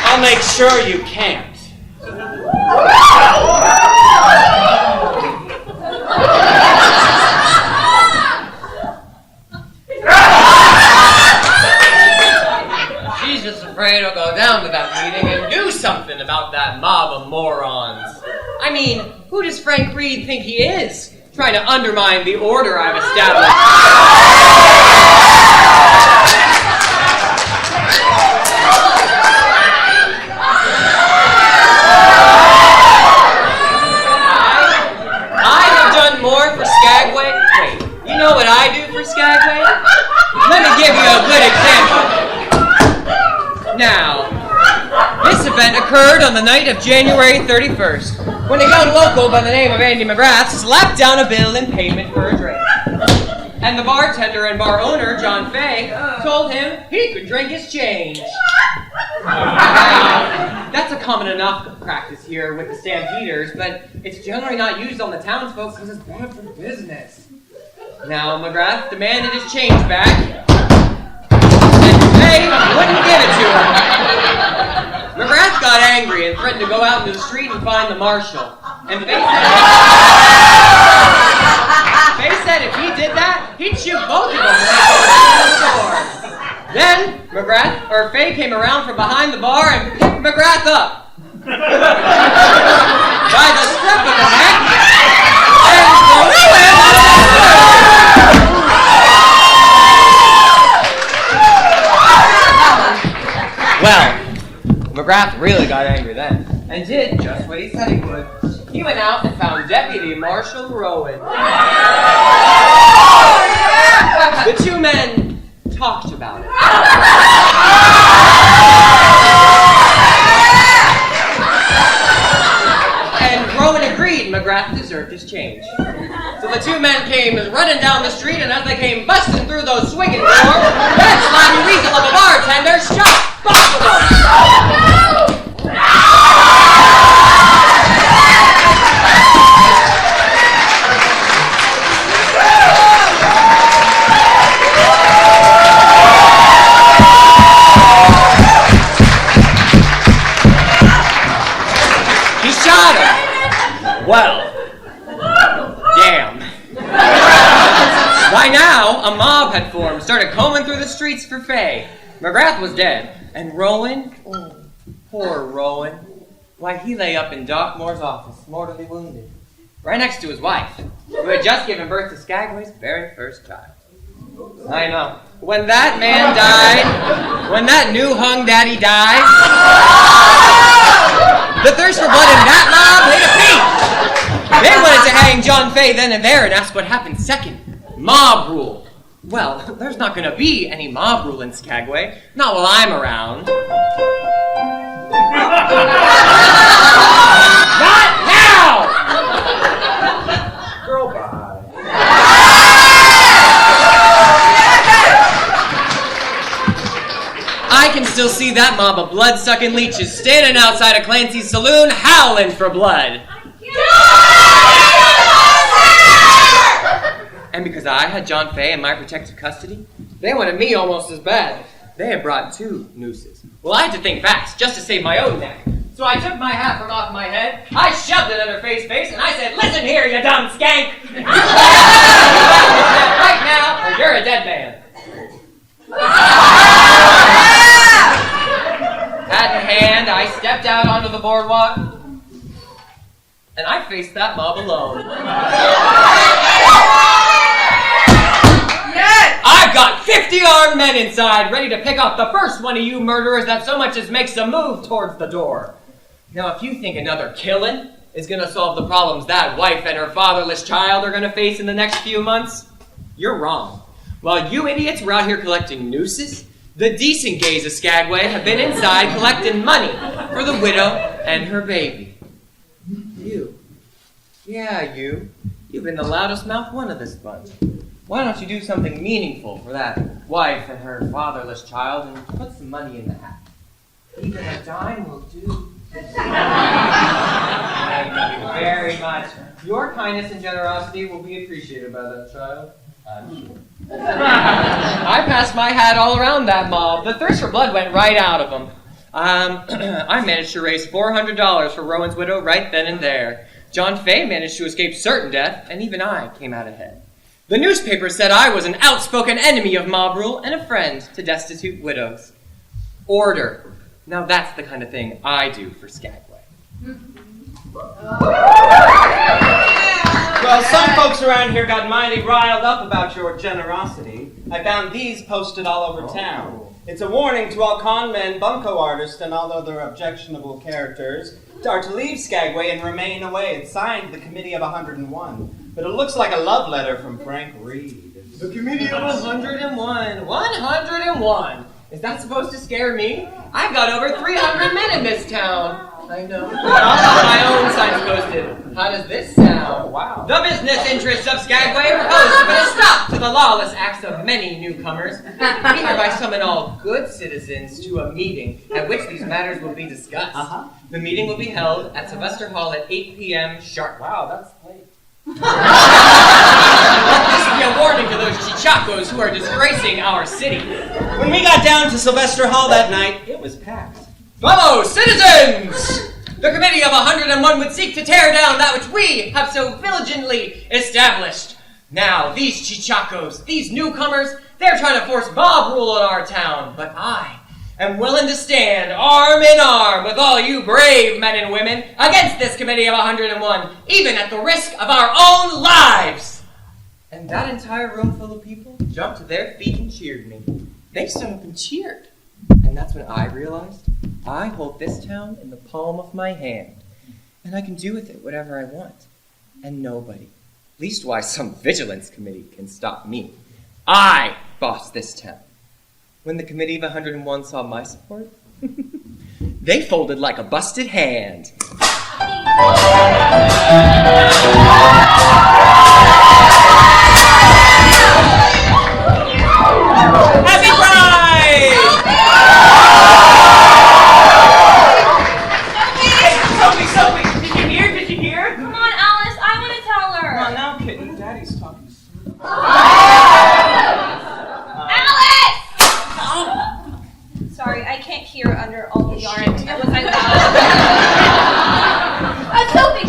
Speaker 5: I'll make sure you can't.
Speaker 10: She's just afraid I'll go down to that meeting and do something about that mob of morons. I mean, who does Frank Reed think he is? Trying to undermine the order I've established. I have done more for Skagway. Wait, you know what I do for Skagway? Let me give you a good example. Now, this event occurred on the night of January 31st, when a young local by the name of Andy McGrath slapped down a bill in payment for a drink. And the bartender and bar owner, John Fay, told him he could drink his change. Now, that's a common enough practice here with the Stampeders, but it's generally not used on the townsfolk because it's bad for business. Now, McGrath demanded his change back, and Fay wouldn't give it to him. McGrath got angry and threatened to go out into the street and find the marshal. And Fay said if he did that, he'd shoot both of them when they go to the store. Then Fay came around from behind the bar and picked McGrath up by the scruff of the neck and threw him. Well, McGrath really got angry then, and did just what he said he would. He went out and found Deputy Marshal Rowan. The two men talked about it. And Rowan agreed McGrath deserved his change. So the two men came running down the street, and as they came busting through those swinging doors, that slimy weasel of a bartender shot both of them. He shot him. Well, damn. By now, a mob had formed, started combing through the streets for Fay. McGrath was dead, and Rowan, oh, poor Rowan, why, he lay up in Doc Moore's office, mortally wounded, right next to his wife, who had just given birth to Skagway's very first child. I know. When that man died, when that new hung daddy died, the thirst for blood in that mob hit a peak. They wanted to hang John Fay then and there and ask what happened second. Mob rule. Well, there's not going to be any mob rule in Skagway. Not while I'm around. Not now!
Speaker 8: Girl, bye.
Speaker 10: I can still see that mob of blood-sucking leeches standing outside of Clancy's saloon howling for blood. And because I had John Fay in my protective custody, they wanted me almost as bad. They had brought 2 nooses. Well, I had to think fast, just to save my own neck. So I took my hat from off my head, I shoved it under Fay's face, and I said, "Listen here, you dumb skank! You right now, or you're a dead man." Hat in hand, I stepped out onto the boardwalk, and I faced that mob alone. I've got 50 armed men inside, ready to pick off the first one of you murderers that so much as makes a move towards the door. Now, if you think another killing is going to solve the problems that wife and her fatherless child are going to face in the next few months, you're wrong. While you idiots were out here collecting nooses, the decent gays of Skagway have been inside collecting money for the widow and her baby. You. Yeah, you. You've been the loudest mouthed one of this bunch. Why don't you do something meaningful for that wife and her fatherless child and put some money in the hat? Even a dime will do. Thank you very much. Your kindness and generosity will be appreciated by that child, I'm sure. I passed my hat all around that mob. The thirst for blood went right out of them. I managed to raise $400 for Rowan's widow right then and there. John Fay managed to escape certain death, and even I came out ahead. The newspaper said I was an outspoken enemy of mob rule and a friend to destitute widows. Order. Now that's the kind of thing I do for Skagway.
Speaker 6: Well, some folks around here got mighty riled up about your generosity. I found these posted all over town. It's a warning to all con men, bunco artists, and all other objectionable characters are to leave Skagway and remain away. It's signed the Committee of 101, but it looks like a love letter from Frank Reed.
Speaker 10: The Committee of 101. 101! Is that supposed to scare me? I've got over 300 men in this town. I know. I'll have my own signs posted. How does this sound?
Speaker 6: Wow.
Speaker 10: The business interests of Skagway propose to put a stop to the lawless acts of many newcomers. We hereby summon all good citizens to a meeting at which these matters will be discussed. The meeting will be held at Sylvester Hall at 8 p.m. sharp.
Speaker 6: Wow, that's late.
Speaker 10: This will be a warning to those chichacos who are disgracing our city.
Speaker 6: When we got down to Sylvester Hall that night, it was packed.
Speaker 10: Fellow citizens! The Committee of 101 would seek to tear down that which we have so diligently established. Now, these chichacos, these newcomers, they're trying to force mob rule on our town. But I am willing to stand arm in arm with all you brave men and women against this Committee of 101, even at the risk of our own lives. And that entire room full of people jumped to their feet and cheered me. They stood up and cheered. And that's when I realized I hold this town in the palm of my hand, and I can do with it whatever I want. And nobody, leastwise some vigilance committee, can stop me. I boss this town. When the Committee of 101 saw my support, they folded like a busted hand.
Speaker 6: Happy Pride! Soapy, did you hear? Did you hear?
Speaker 7: Come on, Alice, I want to tell her.
Speaker 6: Come on now, kitten. Daddy's talking.
Speaker 7: Alice! Sorry, I can't hear under all the yarn. Was I loud? Soapy!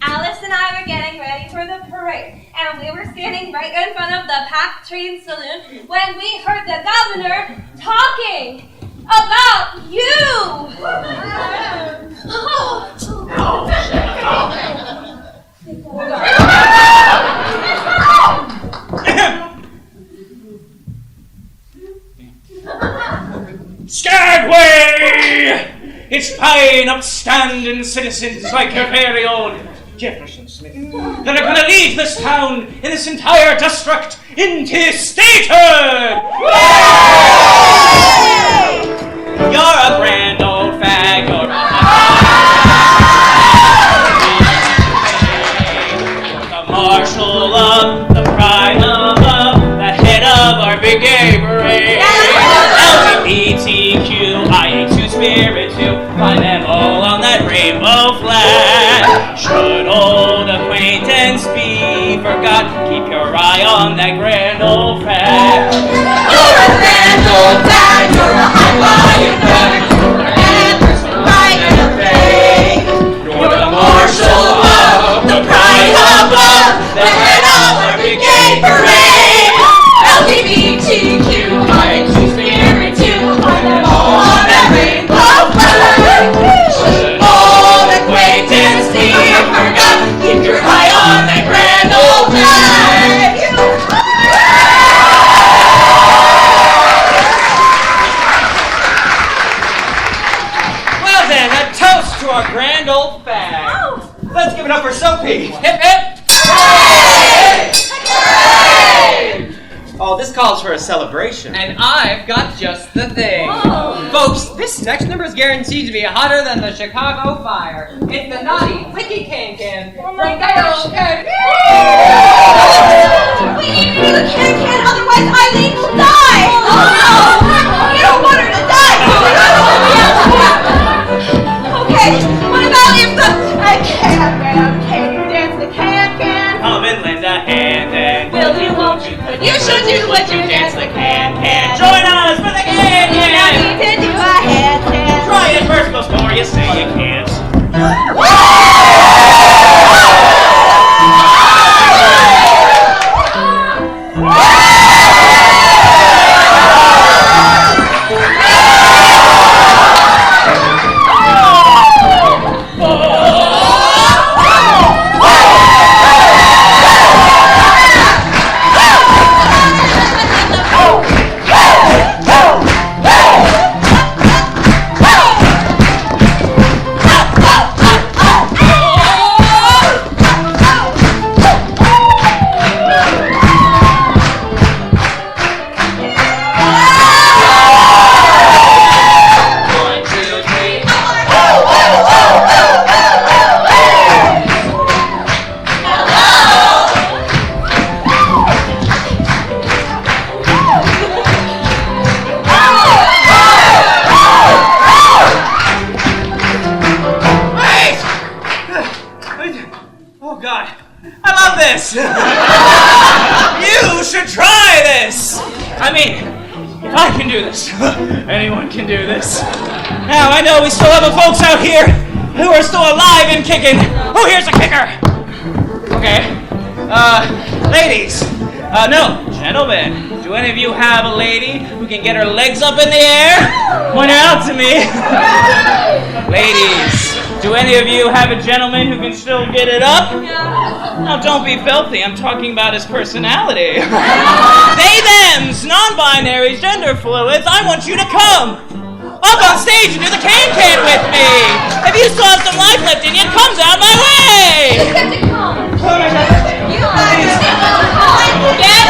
Speaker 7: Alice and I were getting ready for the parade, and we were standing right in front of the Pack Train Saloon when we heard the governor talking about you!
Speaker 6: Skagway! It's fine, upstanding citizens like your very old Jefferson Smith that are going to lead this town and this entire district into statehood! You're a grand old fag, you're the marshal of the pride of the head of our big gay parade. LGBTQIA2 spirit to find them all on that rainbow flag. Should old acquaintance be forgot, keep your eye on that grand old flag.
Speaker 9: You're a grand old flag, you're a high-flying flag, you're an antlers with pride in your face. You're the marshal of the pride above, the head of our brigade parade. LGBTQIA2 spirit to find them all on that rainbow flag. Should old acquaintance be forgot, keep your eye on that grand old flag.
Speaker 10: Well then, a toast to our grand old fag. Let's give it up for Soapy. Hip hip!
Speaker 6: Oh, this calls for a celebration.
Speaker 10: And I've got just the thing.
Speaker 7: Whoa.
Speaker 10: Folks, this next number is guaranteed to be hotter than the Chicago fire. It's the naughty Wiki Can Can
Speaker 7: Oh my
Speaker 10: from Dale
Speaker 7: gosh.
Speaker 10: Can.
Speaker 9: We need to do the can, otherwise Eileen will die! Oh no! You don't want her to die! Okay, what about if the can you dance the can?
Speaker 6: Come and lend a hand and
Speaker 9: Will you, won't you, could you, should you, would you dance the can?
Speaker 6: join us for the can.
Speaker 9: Now you can do a hand.
Speaker 6: Try it first before you say you can't. You should try this! I mean, if I can do this, anyone can do this. Now, I know we still have folks out here who are still alive and kicking. Oh, here's a kicker! Okay. Ladies. No, gentlemen. Do any of you have a lady who can get her legs up in the air? Point her out to me. Ladies. Do any of you have a gentleman who can still get it up? Now, don't be filthy. I'm talking about his personality. They, thems, non-binaries, gender fluids, I want you to come up on stage and do the can with me. If you still have some life left in you, come down my way.
Speaker 9: You guys,
Speaker 3: Get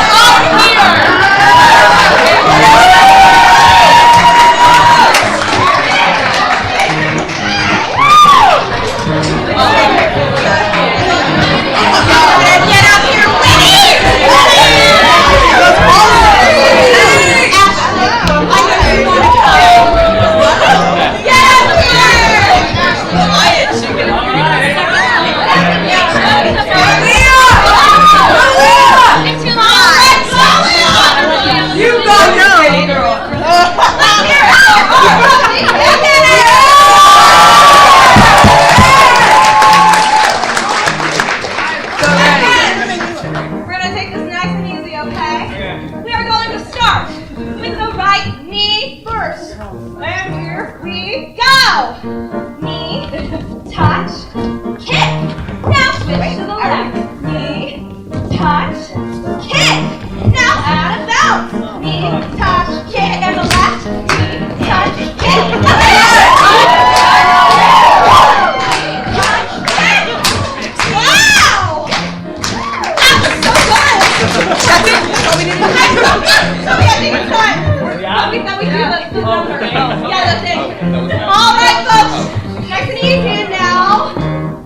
Speaker 3: up here!
Speaker 9: All right, folks, nice and easy now.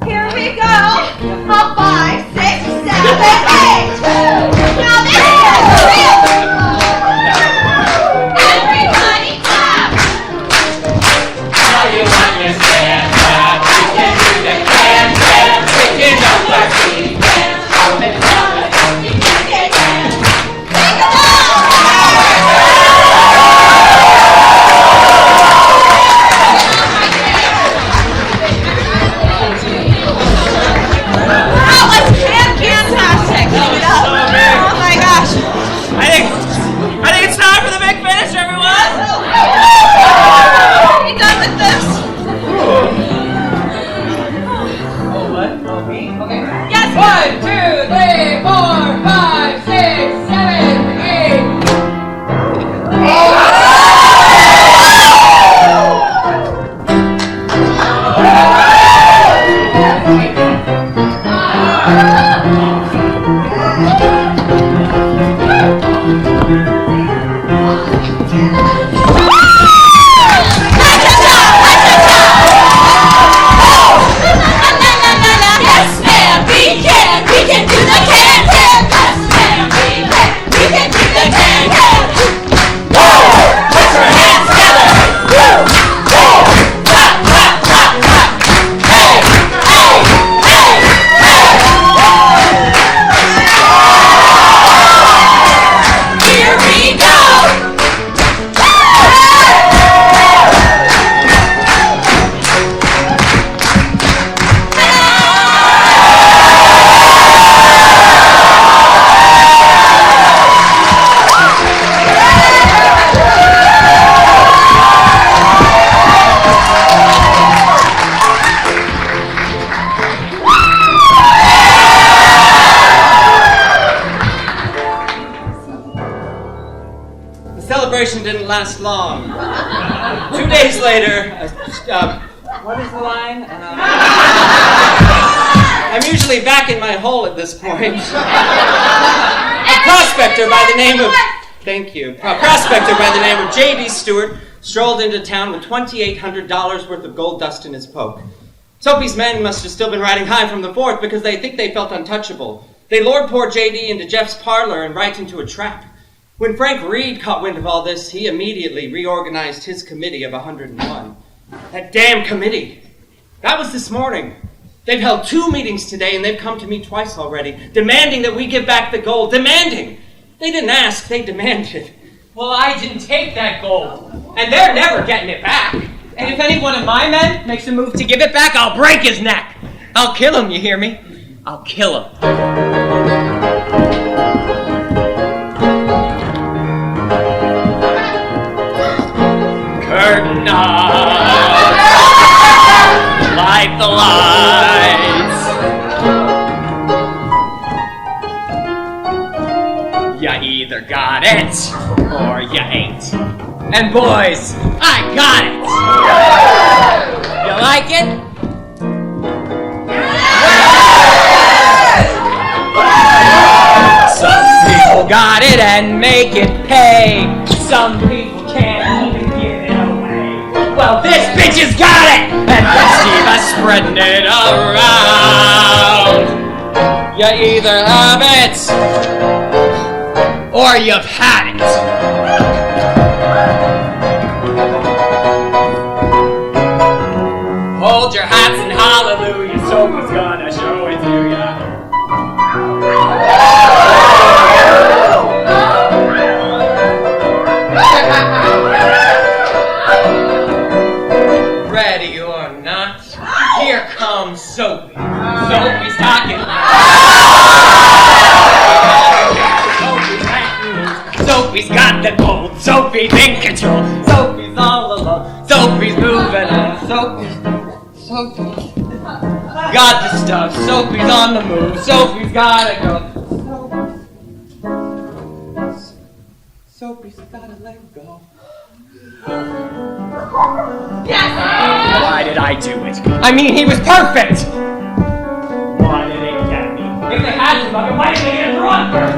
Speaker 5: last long. 2 days later, what is the line? I'm usually back in my hole at this point. A prospector by the name of... Thank you. A prospector by the name of J.D. Stewart strolled into town with $2,800 worth of gold dust in his poke. Soapy's men must have still been riding high from the 4th because they think they felt untouchable. They lured poor J.D. into Jeff's parlor and right into a trap. When Frank Reed caught wind of all this, he immediately reorganized his committee of 101. That damn committee. That was this morning. They've held 2 meetings today and they've come to me twice already, demanding that we give back the gold. Demanding! They didn't ask, they demanded.
Speaker 10: Well, I didn't take that gold, and they're never getting it back. And if any one of my men makes a move to give it back, I'll break his neck. I'll kill him, you hear me? I'll kill him.
Speaker 5: Curtain up! Light the lights! You either got it, or you ain't. And boys, I got it! You like it? Some people got it and make it pay. Some people can't even give it away. Well, this bitch has got it! And Steve's spreading it around. You either have it, or you've had it. Hold your hats and hallelujah, Soapy's gonna show it to ya. Ready or not, here comes Soapy. Soapy's talking like Soapy's got the gold. Soapy's in control. Soapy's all alone. Soapy's moving on. Soapy's got the stuff. Soapy's on the move. Soapy's gotta go. Soapy's gotta let go. Yes! Why did I do it? I mean, he was perfect! Why did they get me? If they had his mother, why did they get him wrong first?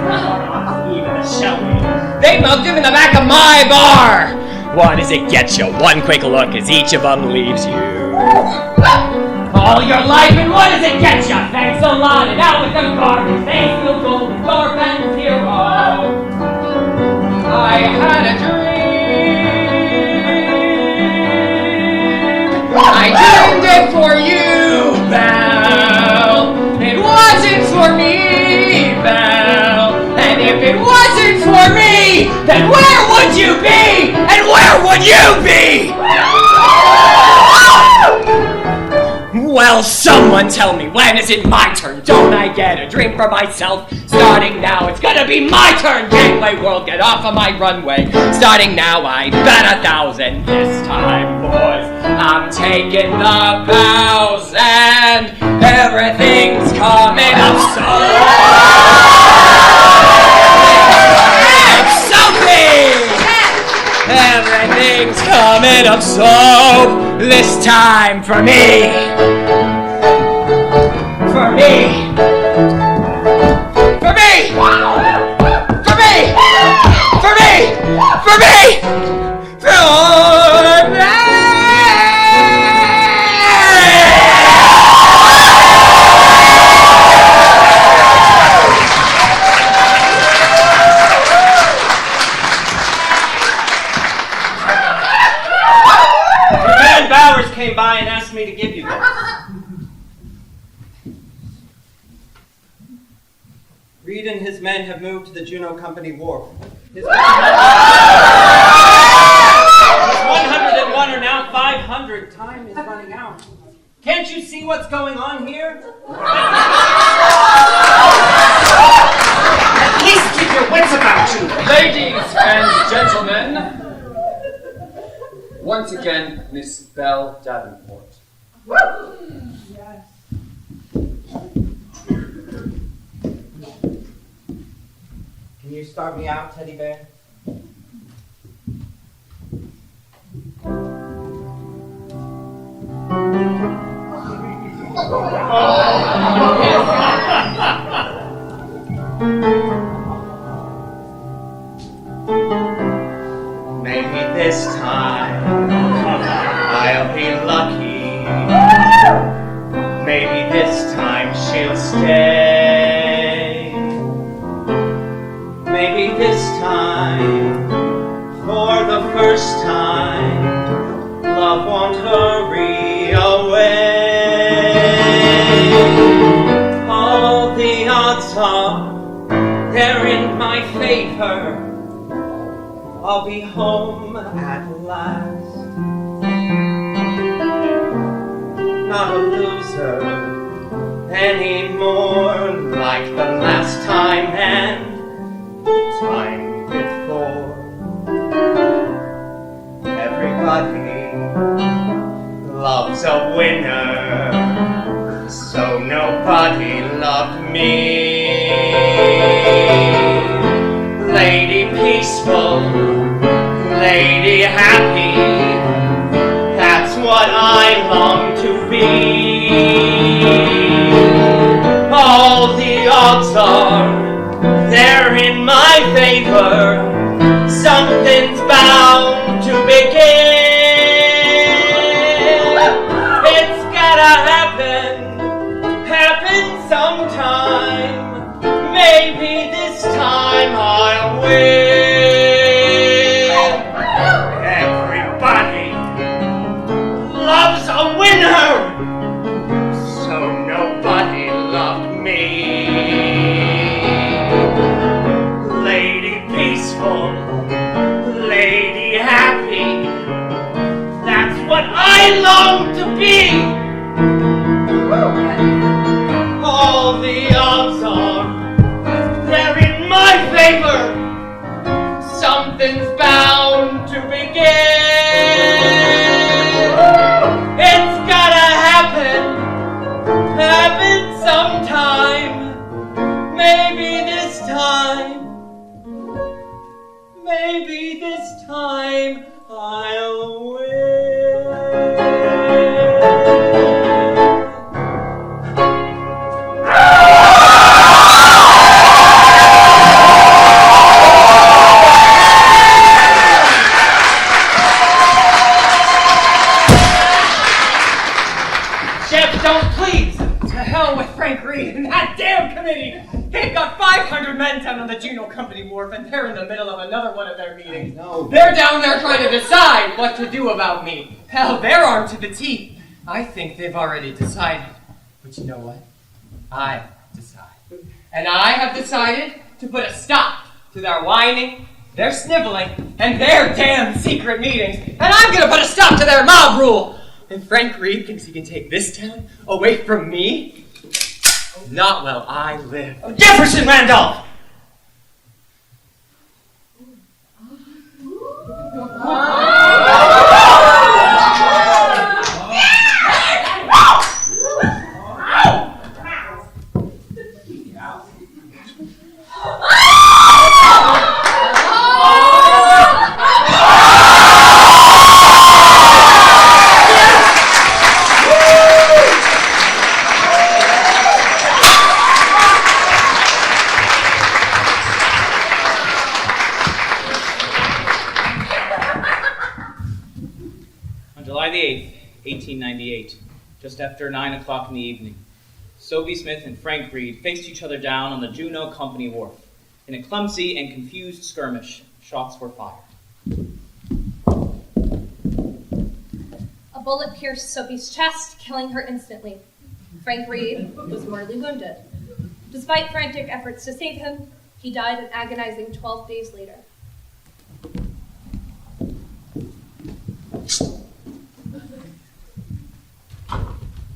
Speaker 5: Even a shelley. They mugged him in the back of my bar! What does it get you? One quick look as each of them leaves you. All your life, and what does it get you? Thanks a lot, and out with the garbage. They still golden door and hero. I had a dream. I dreamed it for you, Belle. It wasn't for me, Belle. And if it wasn't for me, then where would you be? And where would you be? Well, someone tell me, when is it my turn? Don't I get a dream for myself? Starting now, it's gonna be my turn! Gangway world, get off of my runway. Starting now, I bet 1,000 this time, boys. I'm taking the bows and everything's coming up so. It's Soapy! Everything's coming up so. This time for me. For me! For me! For me! For me! For me! For me! Van Bowers came by and asked me to give you this. Reed and his men have moved to the Juneau Company wharf. His 101 are now 500. Time is running out. Can't you see what's going on here?
Speaker 8: At least keep your wits about you.
Speaker 3: Ladies and gentlemen, once again, Miss Belle Davenport.
Speaker 5: Can you start me out, Teddy Bear?
Speaker 4: Maybe this time I'll be lucky. Maybe this time she'll stay. Maybe this time, for the first time, love won't hurry away. All the odds are, they're in my favor. I'll be home at last. Not a loser anymore, like the last time and the time before. Everybody loves a winner, so nobody loved me. Lady peaceful, lady happy, that's what I long to be. All the odds are, they're in my favor. Something's bound to begin. It's gotta happen sometime. Maybe this time I'll win. Everybody loves a winner, so nobody loved me. Lady peaceful, lady happy, that's what I long to be. All the odds are, they're in my favor. Something's bound to begin. It's gotta happen sometime. Maybe this time I'll win.
Speaker 5: Chef, don't please! To hell with Frank Reed and that damn committee! They've got 500 men down on the Juno Company wharf and they're in the middle of another one of their meetings.
Speaker 10: No. They're down there trying to decide what to do about me.
Speaker 5: Hell, they're armed to the teeth. I think they've already decided. But you know what? I decide. And I have decided to put a stop to their whining, their sniveling, and their damn secret meetings. And I'm gonna put a stop to their mob rule. And Frank Reed thinks he can take this town away from me? Not while I live.
Speaker 4: Jefferson Randolph!
Speaker 6: July the 8th, 1898, just after 9 o'clock in the evening, Soapy Smith and Frank Reed faced each other down on the Juno Company wharf. In a clumsy and confused skirmish, shots were fired.
Speaker 7: A bullet pierced Soapy's chest, killing her instantly. Frank Reed was mortally wounded. Despite frantic efforts to save him, he died an agonizing 12 days later.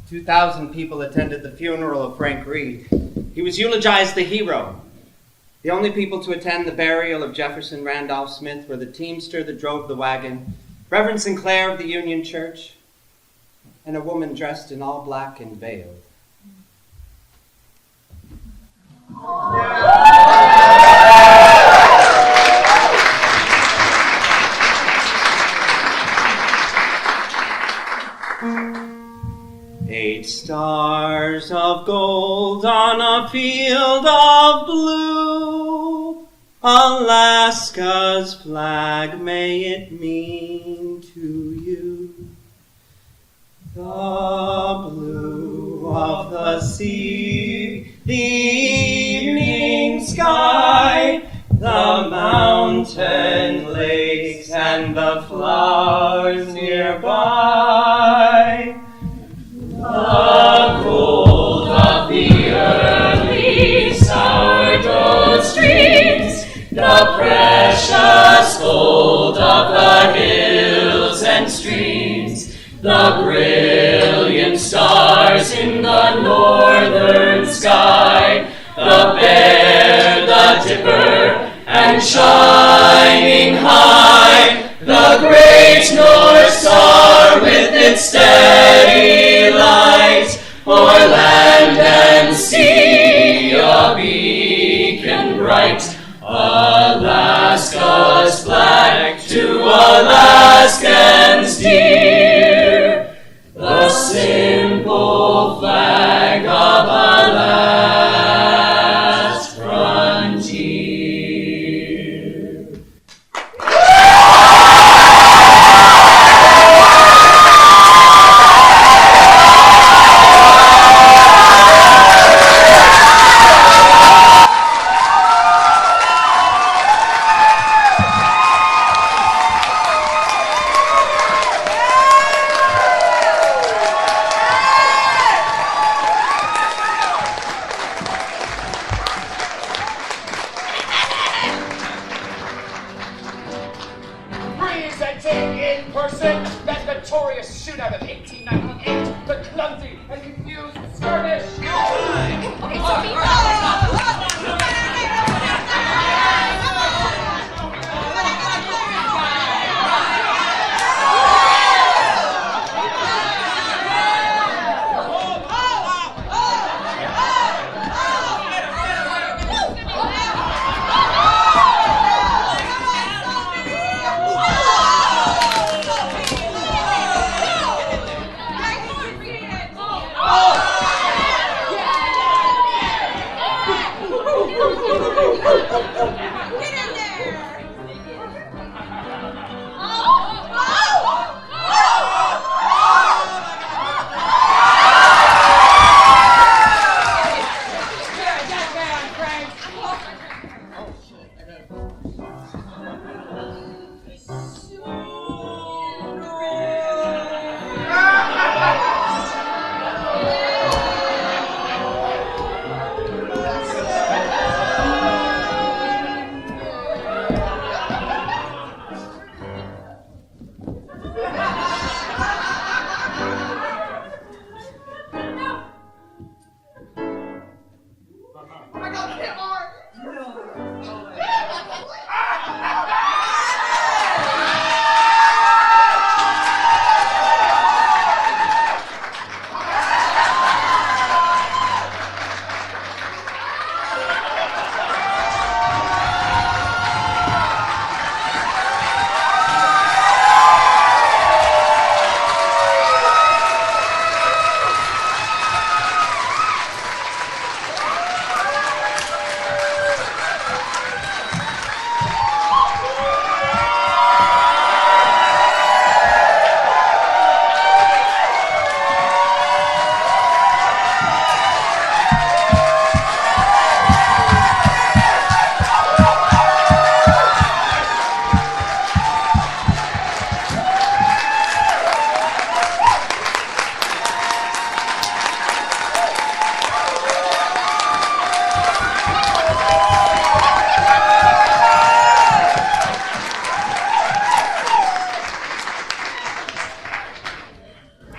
Speaker 4: 2,000 people attended the funeral of Frank Reed. He was eulogized the hero. The only people to attend the burial of Jefferson Randolph Smith were the teamster that drove the wagon, Reverend Sinclair of the Union Church, and a woman dressed in all black and veiled. 8 stars of gold on a field of blue. Alaska's flag, may it mean to you. The blue of the sea, the evening sky, the mountain lakes and the flowers nearby. The gold of the early sourdough streams, the precious gold of the hills and streams, the brilliant stars in the northern sky, the Bear, the Dipper, and shining high, the great North Star with its steady light, o'er land and sea a beacon bright. Alaska's flag to Alaskans dear, the simple flag of a last frontier.
Speaker 8: Presenting in person that notorious shootout of 1898, the clumsy and confused skirmish.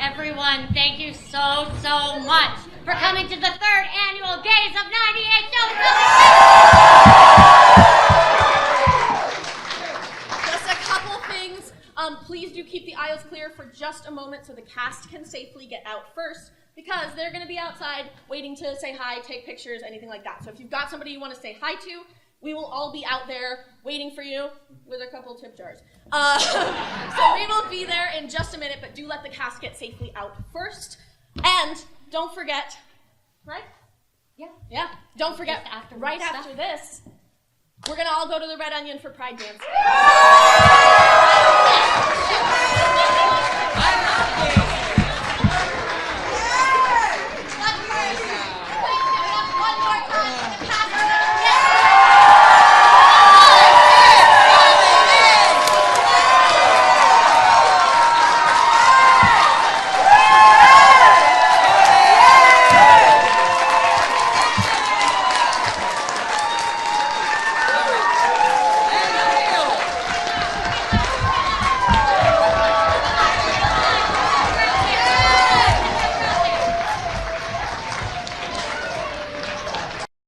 Speaker 2: Everyone, thank you so much for coming to the 3rd annual Gays of 98
Speaker 1: Just a couple things. Please do keep the aisles clear for just a moment so the cast can safely get out first, because they're going to be outside waiting to say hi, take pictures, anything like that. So if you've got somebody you want to say hi to, we will all be out there waiting for you with a couple tip jars. So we will be there in just a minute, but do let the cast get safely out first. And don't forget, right?
Speaker 2: Yeah.
Speaker 1: Don't forget,
Speaker 2: Just after
Speaker 1: right
Speaker 2: stuff.
Speaker 1: after this, we're gonna all go to the Red Onion for Pride Dance.